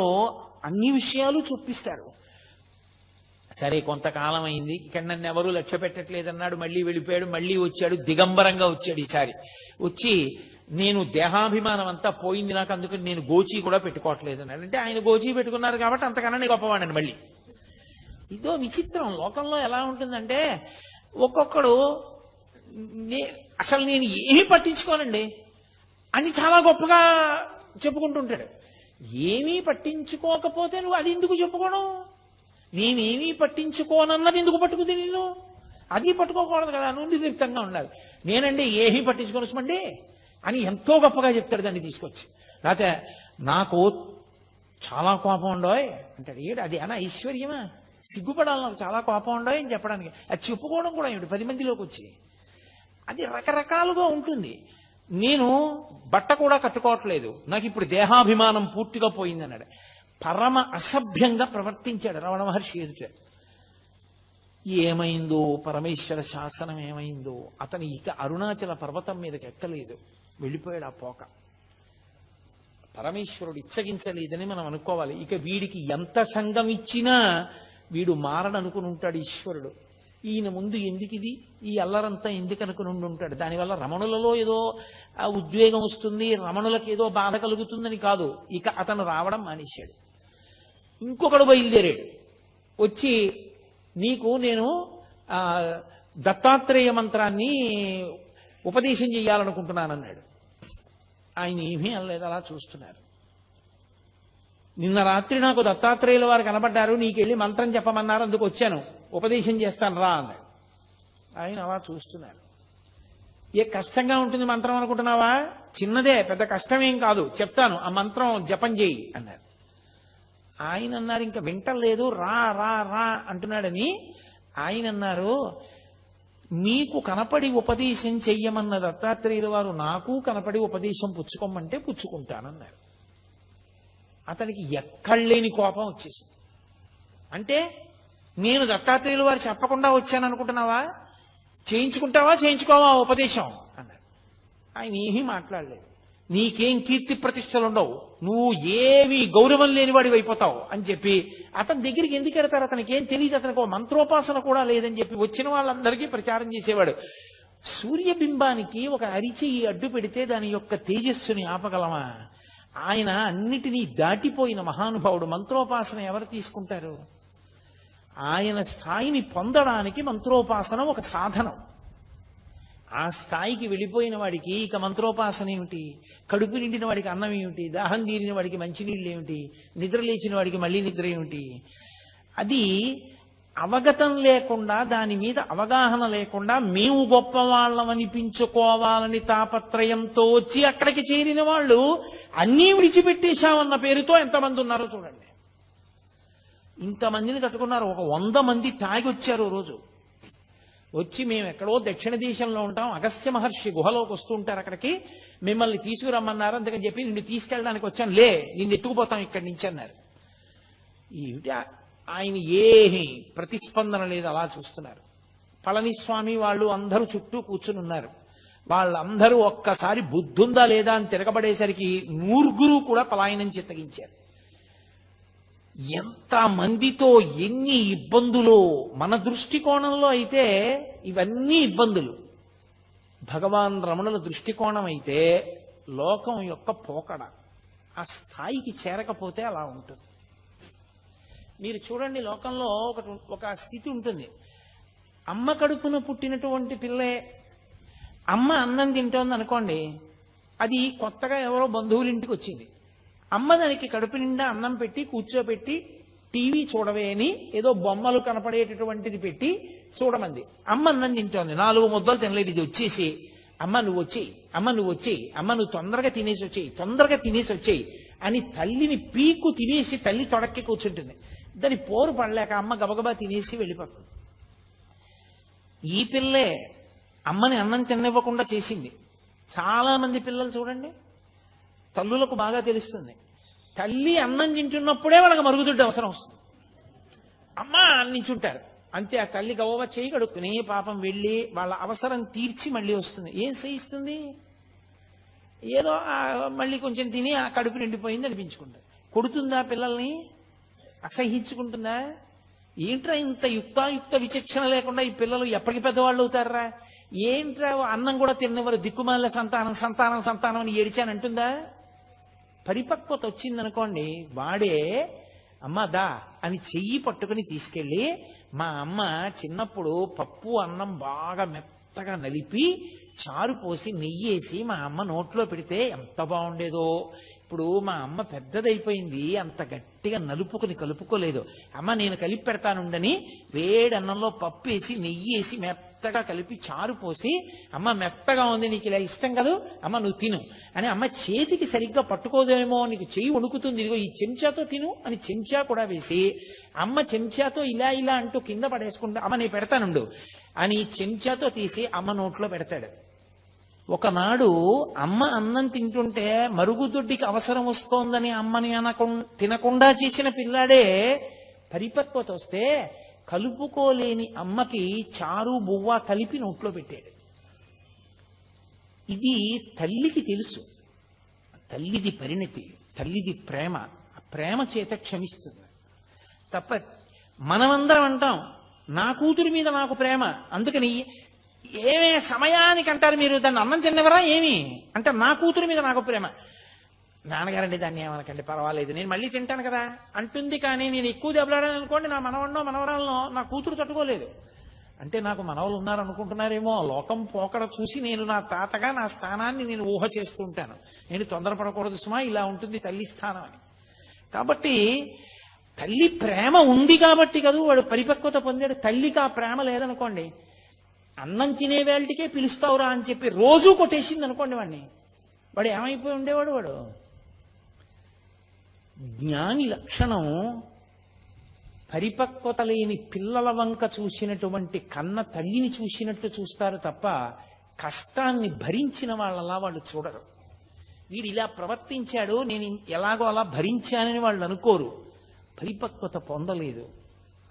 అన్ని విషయాలు చూపిస్తారు. సరే కొంతకాలం అయింది, ఇక్కడ నన్ను ఎవరూ లక్ష్య పెట్టట్లేదన్నాడు, మళ్ళీ వెళ్ళిపోయాడు, మళ్ళీ వచ్చాడు, దిగంబరంగా వచ్చాడు. ఈసారి వచ్చి నేను దేహాభిమానం అంతా పోయింది నాకు, అందుకని నేను గోచీ కూడా పెట్టుకోవట్లేదు అన్నాడు. అంటే ఆయన గోచీ పెట్టుకున్నారు కాబట్టి అంతకన్నా నేను గొప్పవాడిని. మళ్ళీ ఇదో విచిత్రం లోకంలో ఎలా ఉంటుందంటే, ఒక్కొక్కడు అసలు నేను ఏమీ పట్టించుకోనండి అని చాలా గొప్పగా చెప్పుకుంటుంటాడు. ఏమీ పట్టించుకోకపోతే నువ్వు అది ఎందుకు చెప్పుకోను? నేనేమీ పట్టించుకోనన్నది ఎందుకు పట్టుకుంది నేను? అది పట్టుకోకూడదు కదా, నువ్వు నిర్లిప్తంగా ఉండాలి. నేనండి ఏమీ పట్టించుకోనమండి అని ఎంతో గొప్పగా చెప్తాడు దాన్ని తీసుకొచ్చి. లేకపోతే నాకు చాలా కోపం ఉండోయ్ అంటాడు. ఏడు అది అనా ఐశ్వర్యమా? సిగ్గుపడాలి నాకు చాలా కోపం ఉండోయ్ అని చెప్పడానికి. అది చెప్పుకోవడం కూడా ఏమిటి 10 మందిలోకి వచ్చి? అది రకరకాలుగా ఉంటుంది. నేను బట్ట కూడా కట్టుకోవట్లేదు, నాకు ఇప్పుడు దేహాభిమానం పూర్తిగా పోయిందన్నాడు. పరమ అసభ్యంగా ప్రవర్తించాడు రమణ మహర్షి ఎదుట. ఏమైందో పరమేశ్వర శాసనం ఏమైందో, అతను ఇక అరుణాచల పర్వతం మీదకి ఎక్కలేదు, వెళ్ళిపోయాడు ఆ పోక. పరమేశ్వరుడు ఇచ్చగించలేదని మనం అనుకోవాలి. ఇక వీడికి ఎంత సంఘం ఇచ్చినా వీడు మారడనుకుని ఉంటాడు ఈశ్వరుడు. ఈయన ముందు ఎందుకిది, ఈ అల్లరంతా ఎందుకు అనుకుని ఉంటాడు. దానివల్ల రమణులలో ఏదో ఉద్వేగం వస్తుంది, రమణులకు ఏదో బాధ కలుగుతుందని కాదు. ఇక అతను రావడం మానేశాడు. ఇంకొకడు బయలుదేరాడు వచ్చి, నీకు నేను దత్తాత్రేయ మంత్రాన్ని ఉపదేశం చేయాలనుకుంటున్నానన్నాడు. ఆయన ఏమీ అనలేదు, అలా చూస్తున్నారు. నిన్న రాత్రి నాకు దత్తాత్రేయుల వారు కనబడ్డారు, నీకెళ్ళి మంత్రం చెప్పమన్నారు, అందుకు వచ్చాను, ఉపదేశం చేస్తాను రా అన్నాడు. ఆయన అలా చూస్తున్నారు. ఏ కష్టంగా ఉంటుంది మంత్రం అనుకుంటున్నావా? చిన్నదే, పెద్ద కష్టమేం కాదు, చెప్తాను, ఆ మంత్రం జపం చేయి అన్నారు. ఆయన అన్నారు, ఇంకా వింటలేదు, రా రా రా అంటున్నాడని. ఆయన అన్నారు, మీకు కనపడి ఉపదేశం చెయ్యమన్న దత్తాత్రేయుల వారు నాకు కనపడి ఉపదేశం పుచ్చుకోమంటే పుచ్చుకుంటానన్నారు. అతనికి ఎక్కడలేని కోపం వచ్చేసింది. అంటే నేను దత్తాత్రేయుల వారు చెప్పకుండా వచ్చాను అనుకుంటున్నావా? చేయించుకుంటావా చేయించుకోవా ఉపదేశం అన్నారు. ఆయన ఏమీ మాట్లాడలేదు. నీకేం కీర్తి ప్రతిష్టలు ఉండవు, నువ్వు ఏమీ గౌరవం లేనివాడివి అయిపోతావు అని చెప్పి అతని దగ్గరికి ఎందుకు వెడతారు? అతనికి ఏం తెలియదు, అతనికి ఒక మంత్రోపాసన కూడా లేదని చెప్పి వచ్చిన వాళ్ళందరికీ ప్రచారం చేసేవాడు. సూర్యబింబానికి ఒక అరిచెయ్యి అడ్డు పెడితే దాని యొక్క తేజస్సుని ఆపగలమా? ఆయన అన్నిటినీ దాటిపోయిన మహానుభావుడు. మంత్రోపాసన ఎవరు తీసుకుంటారు? ఆయన స్థాయిని పొందడానికి మంత్రోపాసన ఒక సాధనం. ఆ స్థాయికి వెళ్ళిపోయిన వాడికి ఇక మంత్రోపాసన ఏమిటి? కడుపు నిండిన వాడికి అన్నం ఏమిటి? దాహం తీరిన వాడికి మంచినీళ్ళు ఏమిటి? నిద్ర లేచిన వాడికి మళ్ళీ నిద్ర ఏమిటి? అది అవగతం లేకుండా, దాని మీద అవగాహన లేకుండా మేము గొప్పవాళ్ళం అనిపించుకోవాలని తాపత్రయంతో వచ్చి అక్కడికి చేరిన వాళ్ళు అన్నీ విడిచిపెట్టేశామన్న పేరుతో ఎంతమంది ఉన్నారో చూడండి. ఇంతమందిని తట్టుకున్నారు. ఒక 100 మంది తాగి వచ్చారు రోజు. వచ్చి మేము ఎక్కడో దక్షిణ దేశంలో ఉంటాం, అగస్త్య మహర్షి గుహలోకి వస్తూ ఉంటారు, అక్కడికి మిమ్మల్ని తీసుకురమ్మన్నారు, అందుకని చెప్పి నిన్ను తీసుకెళ్ళడానికి వచ్చాను, లే నిన్ను ఎత్తుకుపోతాం ఇక్కడి నుంచి అన్నారు. ఏమిటి ఆయన ఏమీ ప్రతిస్పందన లేదు, అలా చూస్తున్నారు. పళనిస్వామి వాళ్ళు అందరూ చుట్టూ కూర్చుని ఉన్నారు. వాళ్ళందరూ ఒక్కసారి బుద్ధుందా లేదా అని తిరగబడేసరికి 100 కూడా పలాయనం చిత్తగించారు. ఎంత మందితో ఎన్ని ఇబ్బందులు! మన దృష్టికోణంలో అయితే ఇవన్నీ ఇబ్బందులు. భగవాన్ రమణుల దృష్టికోణం అయితే లోకం యొక్క పోకడ. ఆ స్థాయికి చేరకపోతే అలా ఉంటుంది. మీరు చూడండి, లోకంలో ఒక స్థితి ఉంటుంది. అమ్మ కడుపున పుట్టినటువంటి పిల్లే అమ్మ అన్నం తింటోంది అనుకోండి, అది కొత్తగా ఎవరో బంధువుల ఇంటికి వచ్చింది. అమ్మ దానికి కడుపు నిండా అన్నం పెట్టి కూర్చోబెట్టి టీవీ చూడవే అని ఏదో బొమ్మలు కనపడేటటువంటిది పెట్టి చూడమంది. అమ్మ అన్నం తింటోంది, 4 ముద్దలు తినలేదు. ఇది వచ్చేసి అమ్మ నువ్వు వచ్చేయి, అమ్మ నువ్వు వచ్చేయి, అమ్మ నువ్వు తొందరగా తినేసి వచ్చేయి, తొందరగా తినేసి వచ్చేయి అని తల్లిని పీకు తినేసి తల్లి తొడక్కి కూర్చుంటుంది. దాని పోరు పడలేక అమ్మ గబగబా తినేసి వెళ్ళిపోతుంది. ఈ పిల్లే అమ్మని అన్నం తినివ్వకుండా చేసింది. చాలా మంది పిల్లలు చూడండి, తల్లులకు బాగా తెలుస్తుంది. తల్లి అన్నం తింటున్నప్పుడే వాళ్ళకి మరుగుదొడ్డి అవసరం వస్తుంది. అమ్మ నించుంటారు అంతే. ఆ తల్లి గవ్వ చేయి కడుక్కుని పాపం వెళ్ళి వాళ్ళ అవసరం తీర్చి మళ్ళీ వస్తుంది. ఏం చేయిస్తుంది? ఏదో మళ్ళీ కొంచెం తిని ఆ కడుపు నిండిపోయింది అనిపించుకుంటారు. కొడుతుందా పిల్లల్ని? అసహించుకుంటుందా? ఏంట్రా ఇంత యుక్తాయుక్త విచక్షణ లేకుండా ఈ పిల్లలు ఎప్పటికి పెద్దవాళ్ళు అవుతారా? ఏంట్రా అన్నం కూడా తిన్నవారు దిక్కుమాల సంతానం సంతానం సంతానం అని ఏడిచానంటుందా? పరిపక్వత వచ్చిందనుకోండి, వాడే అమ్మ దా అని చెయ్యి పట్టుకుని తీసుకెళ్ళి, మా అమ్మ చిన్నప్పుడు పప్పు అన్నం బాగా మెత్తగా నలిపి చారు పోసి నెయ్యేసి మా అమ్మ నోట్లో పెడితే ఎంత బాగుండేదో. ఇప్పుడు మా అమ్మ పెద్దదైపోయింది, అంత గట్టిగా నలుపుకుని కలుపుకోలేదు. అమ్మ నేను కలిపి పెడతానుండని వేడి అన్నంలో పప్పు వేసి నెయ్యి వేసి మెత్తగా కలిపి చారు పోసి, అమ్మ మెత్తగా ఉంది, నీకు ఇలా ఇష్టం కదా, అమ్మ నువ్వు తిను అని అమ్మ చేతికి సరిగ్గా పట్టుకోదేమో, నీకు చెయ్యి వణుకుతుంది, ఇదిగో ఈ చెంచాతో తిను అని చెంచా కూడా వేసి, అమ్మ చెంచాతో ఇలా ఇలా అంటూ కింద పడేసుకుంటా, అమ్మ నేను పెడతానుండు అని చెంచాతో తీసి అమ్మ నోట్లో పెడతాడు. ఒకనాడు అమ్మ అన్నం తింటుంటే మరుగుదొడ్డికి అవసరం వస్తోందని అమ్మని తినకుండా చేసిన పిల్లాడే పరిపక్వత వస్తే కలుపుకోలేని అమ్మకి చారు బువ్వ కలిపి నోట్లో పెట్టాడు. ఇది తల్లికి తెలుసు. తల్లిది పరిణతి, తల్లిది ప్రేమ. ఆ ప్రేమ చేత క్షమిస్తుంది తప్ప మనమందరం అంటాం నా కూతురి మీద నాకు ప్రేమ, అందుకని ఏమే సమయానికి అంటారు మీరు దాన్ని అన్నం తిన్నవరా ఏమి అంటే నా కూతురి మీద నాకు ప్రేమ. నాన్నగారండి దాన్ని ఏమనకండి పర్వాలేదు నేను మళ్ళీ తింటాను కదా అంటుంది. కానీ నేను ఎక్కువ దెబ్బలాడాను అనుకోండి, నా మనవన్నో మనవరాలనో నా కూతురు తట్టుకోలేదు. అంటే నాకు మనవలు ఉన్నారనుకుంటున్నారేమో. లోకం పోకడ చూసి నేను నా తాతగా నా స్థానాన్ని నేను ఊహ చేస్తూ ఉంటాను. నేను తొందరపడకూడదు సుమా, ఇలా ఉంటుంది తల్లి స్థానం అని. కాబట్టి తల్లి ప్రేమ ఉంది కాబట్టి కదా వాడు పరిపక్వత పొందాడు. తల్లికి ఆ ప్రేమ లేదనుకోండి, అన్నం తినే వేళటికే పిలుస్తావురా అని చెప్పి రోజూ కొట్టేసింది అనుకోండి వాడిని, వాడు ఏమైపోయి ఉండేవాడు? వాడు జ్ఞాని లక్షణం పరిపక్వత లేని పిల్లల వంక చూసినటువంటి కన్న తల్లిని చూసినట్టు చూస్తారు తప్ప కష్టాన్ని భరించిన వాళ్ళలా వాళ్ళు చూడరు. వీడు ఇలా ప్రవర్తించాడు నేను ఎలాగో అలా భరించానని వాళ్ళు అనుకోరు. పరిపక్వత పొందలేదు,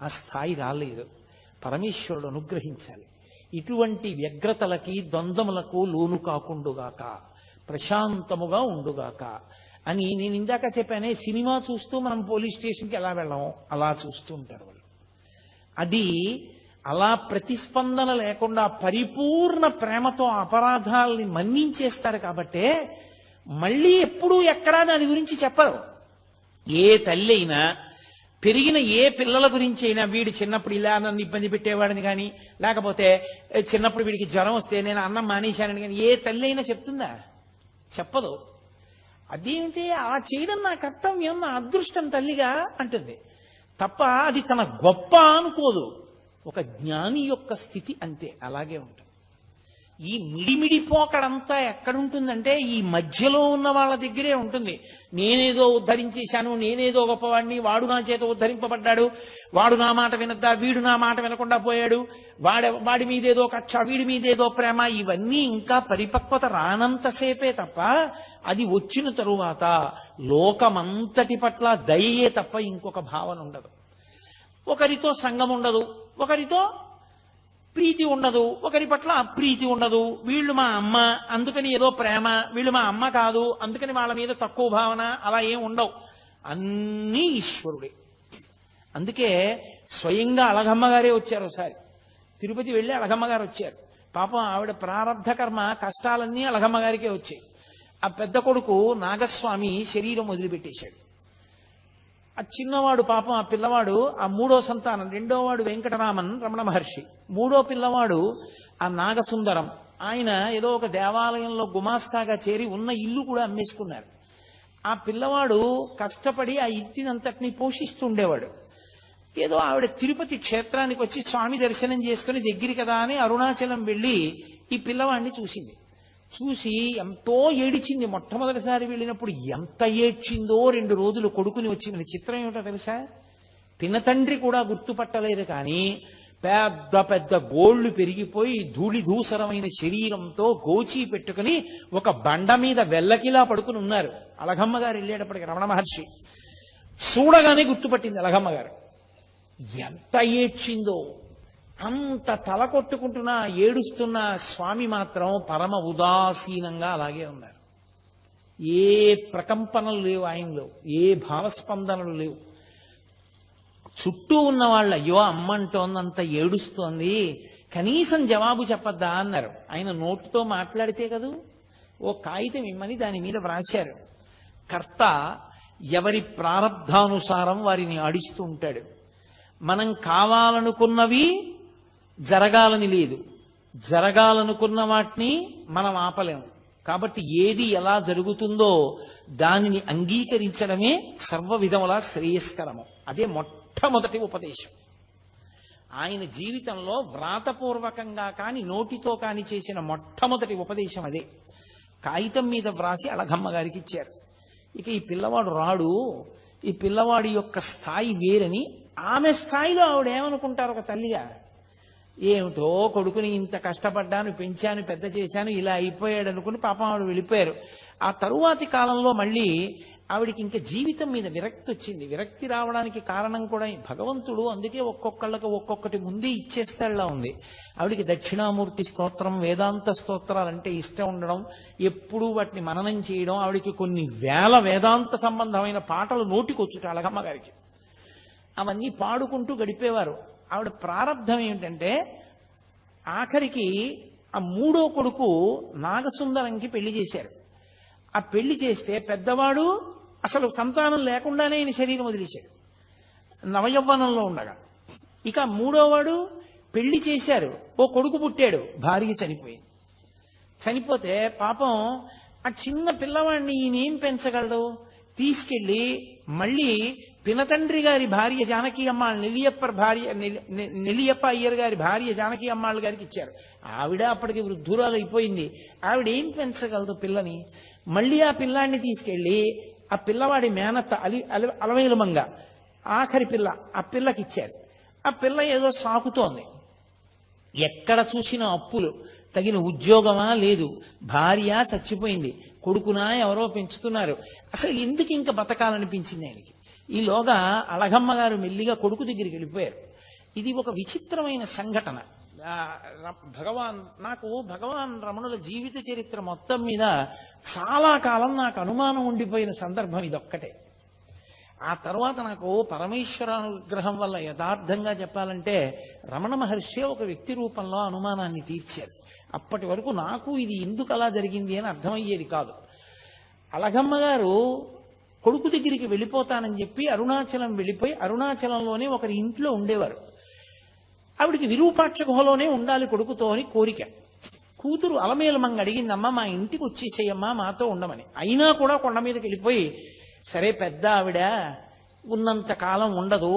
ఆ స్థాయి రాలేదు. పరమేశ్వరుడు అనుగ్రహించాలి. ఇటువంటి వ్యగ్రతలకి ద్వంద్వములకు లోను కాకుండుగాక, ప్రశాంతముగా ఉండుగాక అని నేను ఇందాక చెప్పానే. సినిమా చూస్తూ మనం పోలీస్ స్టేషన్కి ఎలా వెళ్ళాము అలా చూస్తూ ఉంటారు వాళ్ళు. అది అలా ప్రతిస్పందన లేకుండా పరిపూర్ణ ప్రేమతో అపరాధాలని మన్నించేస్తారు. కాబట్టే మళ్ళీ ఎప్పుడూ ఎక్కడా దాని గురించి చెప్పరు. ఏ తల్లి అయినా పెరిగిన ఏ పిల్లల గురించి అయినా వీడి చిన్నప్పుడు ఇలా నన్ను ఇబ్బంది పెట్టేవాడిని కానీ, లేకపోతే చిన్నప్పుడు వీడికి జ్వరం వస్తే నేను అన్నం మానేశానని కానీ ఏ తల్లి అయినా చెప్తుందా? చెప్పదు. అదేమిటి అలా చేయడం నా కర్తవ్యం, నా అదృష్టం తల్లిగా అంటుంది. తప్ప అది తన గొప్ప అనుకోదు. ఒక జ్ఞాని యొక్క స్థితి అంతే, అలాగే ఉంటుంది. ఈ మిడిమిడి పోకడంతా ఎక్కడుంటుందంటే ఈ మధ్యలో ఉన్న వాళ్ళ దగ్గరే ఉంటుంది. నేనేదో ఉద్ధరించేశాను, నేనేదో గొప్పవాడిని, వాడు నా చేత ఉద్ధరింపబడ్డాడు, వాడు నా మాట వినద్దా, వీడు నా మాట వినకుండా పోయాడు, వాడి మీదేదో కక్ష, వీడి మీదేదో ప్రేమ, ఇవన్నీ ఇంకా పరిపక్వత రానంతసేపే తప్ప అది వచ్చిన తరువాత లోకమంతటి పట్ల దయయే తప్ప ఇంకొక భావన ఉండదు. ఒకరితో సంగం ఉండదు, ఒకరితో ప్రీతి ఉండదు, ఒకరి పట్ల అప్రీతి ఉండదు. వీళ్ళు మా అమ్మ అందుకని ఏదో ప్రేమ, వీళ్ళు మా అమ్మ కాదు అందుకని వాళ్ళ మీద తక్కువ భావన, అలా ఏం ఉండవు. అన్నీ ఈశ్వరుడే. అందుకే స్వయంగా అలగమ్మ గారే వచ్చారు. ఒకసారి తిరుపతి వెళ్ళి అలగమ్మ గారు వచ్చారు. పాపం ఆవిడ ప్రారంధ కర్మ కష్టాలన్నీ అలగమ్మ గారికే వచ్చాయి. ఆ పెద్ద కొడుకు నాగస్వామి శరీరం వదిలిపెట్టేశాడు. ఆ చిన్నవాడు పాపం, ఆ పిల్లవాడు ఆ మూడో సంతానం, రెండోవాడు వెంకటరామన్ రమణ మహర్షి, మూడో పిల్లవాడు ఆ నాగసుందరం. ఆయన ఏదో ఒక దేవాలయంలో గుమాస్తాగా చేరి ఉన్న ఇల్లు కూడా అమ్మేసుకున్నారు. ఆ పిల్లవాడు కష్టపడి ఆ ఇంటినంతటినీ పోషిస్తుండేవాడు. ఏదో ఆవిడ తిరుపతి క్షేత్రానికి వచ్చి స్వామి దర్శనం చేసుకుని దగ్గర కదా అని అరుణాచలం వెళ్ళి ఈ పిల్లవాడిని చూసింది. చూసి ఎంతో ఏడిచింది. మొట్టమొదటిసారి వెళ్ళినప్పుడు ఎంత ఏడ్చిందో 2 రోజులు కొడుకుని వచ్చిన చిత్రం ఏమిటో తెలుసా? పినతండ్రి కూడా గుర్తుపట్టలేదు, కానీ పెద్ద పెద్ద గోళ్లు పెరిగిపోయి ధూళి ధూసరమైన శరీరంతో గోచి పెట్టుకుని ఒక బండ మీద వెల్లకిలా పడుకుని ఉన్నారు. అలగమ్మ గారు వెళ్ళేటప్పటికి రమణ మహర్షి చూడగానే గుర్తుపట్టింది అలగమ్మ గారు. ఎంత ఏడ్చిందో, అంత తల కొట్టుకుంటున్నా ఏడుస్తున్న స్వామి మాత్రం పరమ ఉదాసీనంగా అలాగే ఉన్నారు. ఏ ప్రకంపనలు లేవు ఆయనలో, ఏ భావస్పందనలు లేవు. చుట్టూ ఉన్న వాళ్ళ అయ్యో అమ్మంటోందంత ఏడుస్తోంది, కనీసం జవాబు చెప్పద్దా అన్నారు. ఆయన నోటితో మాట్లాడితే కదూ, ఓ కాగితం ఇమ్మని దాని మీద వ్రాశారు. కర్త ఎవరి ప్రారబ్ధానుసారం వారిని ఆడిస్తూ ఉంటాడు. మనం కావాలనుకున్నవి జరగాలని లేదు, జరగాలనుకున్న వాటిని మనం ఆపలేము. కాబట్టి ఏది ఎలా జరుగుతుందో దానిని అంగీకరించడమే సర్వ విధముల శ్రేయస్కరము. అదే మొట్టమొదటి ఉపదేశం. ఆయన జీవితంలో వ్రాతపూర్వకంగా కాని నోటితో కాని చేసిన మొట్టమొదటి ఉపదేశం అదే. కాగితం మీద వ్రాసి అలగమ్మ గారికి ఇచ్చారు. ఇక ఈ పిల్లవాడు రాడు, ఈ పిల్లవాడి యొక్క స్థాయి వేరని ఆమె స్థాయిలో ఆవిడ ఏమనుకుంటారు ఒక తల్లిగా? ఏమిటో కొడుకుని ఇంత కష్టపడ్డాను, పెంచాను, పెద్ద చేశాను, ఇలా అయిపోయాడు అనుకుని పాపం ఆవిడ వెళ్ళిపోయారు. ఆ తరువాతి కాలంలో మళ్ళీ ఆవిడికి ఇంకా జీవితం మీద విరక్తి వచ్చింది. విరక్తి రావడానికి కారణం కూడా భగవంతుడు అందుకే ఒక్కొక్కళ్ళకి ఒక్కొక్కటి ముందే ఇచ్చేస్తాడులా ఉంది. ఆవిడికి దక్షిణామూర్తి స్తోత్రం, వేదాంత స్తోత్రాలంటే ఇష్టం ఉండడం, ఎప్పుడూ వాటిని మననం చేయడం, ఆవిడికి కొన్ని వేల వేదాంత సంబంధమైన పాటలు నోటికొచ్చుట అలగమ్మ గారికి. అవన్నీ పాడుకుంటూ గడిపేవారు. ఆవిడ ప్రారంధం ఏమిటంటే ఆఖరికి ఆ మూడో కొడుకు నాగసుందరంకి పెళ్లి చేశారు. ఆ పెళ్లి చేస్తే పెద్దవాడు అసలు సంతానం లేకుండానే ఆయన శరీరం వదిలేశాడు నవయవ్వనంలో ఉండగా. ఇక మూడోవాడు పెళ్లి చేశారు, ఓ కొడుకు పుట్టాడు, భార్య చనిపోయింది. చనిపోతే పాపం ఆ చిన్న పిల్లవాడిని ఈయనేం పెంచగలడు? తీసుకెళ్లి మళ్ళీ పినతండ్రి గారి భార్య జానకి అమ్మాள் నెల్లియప్ప అయ్యర్ గారి భార్య జానకి అమ్మాள் గారికి ఇచ్చారు. ఆవిడ అప్పటికి వృద్ధురాలు అయిపోయింది. ఆవిడ ఏం పెంచగలదు పిల్లని? మళ్ళీ ఆ పిల్లాన్ని తీసుకెళ్లి ఆ పిల్లవాడి మేనత్త అలవేలుమంగ ఆఖరి పిల్ల, ఆ పిల్లకి ఇచ్చారు. ఆ పిల్ల ఏదో సాకుతోంది, ఎక్కడ చూసినా అప్పులు, తగిన ఉద్యోగమా లేదు, భార్య చచ్చిపోయింది, కొడుకునా ఎవరో పెంచుతున్నారు. అసలు ఎందుకు ఇంకా బతకాలనిపించింది ఆయనకి. ఈలోగా అలగమ్మ గారు మెల్లిగా కొడుకు దగ్గరికి వెళ్ళిపోయారు. ఇది ఒక విచిత్రమైన సంఘటన. భగవాన్ రమణుల జీవిత చరిత్ర మొత్తం మీద చాలా కాలం నాకు అనుమానం ఉండిపోయిన సందర్భం ఇదొక్కటే. ఆ తర్వాత నాకు పరమేశ్వరానుగ్రహం వల్ల యథార్థంగా చెప్పాలంటే రమణ మహర్షి ఒక వ్యక్తి రూపంలో అనుమానాన్ని తీర్చారు. అప్పటి వరకు నాకు ఇది ఎందుకు అలా జరిగింది అని అర్థమయ్యేది కాదు. అలగమ్మ గారు కొడుకు దగ్గరికి వెళ్ళిపోతానని చెప్పి అరుణాచలం వెళ్ళిపోయి అరుణాచలంలోనే ఒకరి ఇంట్లో ఉండేవారు. ఆవిడికి విరూపాక్ష గుహలోనే ఉండాలి కొడుకుతో అని కోరిక. కూతురు అలమేలమంగ అడిగిందమ్మా మా ఇంటికి వచ్చేసేయమ్మా మాతో ఉండమని. అయినా కూడా కొండ మీదకి వెళ్ళిపోయి సరే పెద్ద ఆవిడ ఉన్నంత కాలం ఉండదు,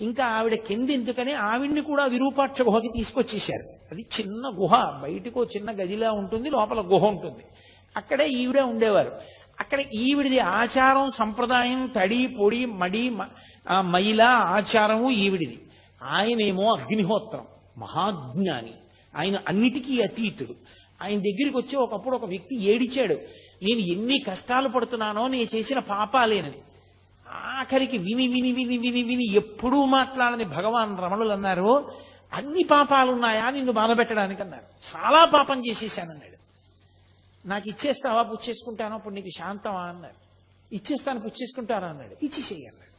ఇంకా ఆవిడ కిందెందుకని ఆవిడ్ని కూడా విరూపాక్ష గుహకి తీసుకొచ్చేశారు. అది చిన్న గుహ, బయటకు చిన్న గదిలా ఉంటుంది, లోపల గుహ ఉంటుంది. అక్కడే ఈవిడే ఉండేవారు. అక్కడ ఈవిడిది ఆచారం సంప్రదాయం, తడి పొడి మడి మైల ఆచారము ఈవిడిది. ఆయనేమో అగ్నిహోత్రం, మహాజ్ఞాని, ఆయన అన్నిటికీ అతీతుడు. ఆయన దగ్గరికి వచ్చి ఒకప్పుడు ఒక వ్యక్తి ఏడిచాడు, నేను ఎన్ని కష్టాలు పడుతున్నానో నేను చేసిన పాపాలేనని. ఆఖరికి విని విని విని విని విని ఎప్పుడూ మాట్లాడని భగవాన్ రమణులు అన్నారు, అన్ని పాపాలున్నాయా నిన్ను బాధపెట్టడానికి అన్నారు. చాలా పాపం చేసేసానన్నాడు. నాకు ఇచ్చేస్తావా పుచ్చేసుకుంటానో, అప్పుడు నీకు శాంతమా అన్నారు. ఇచ్చేస్తాను పుచ్చేసుకుంటారా అన్నాడు. ఇచ్చేసేయన్నాడు.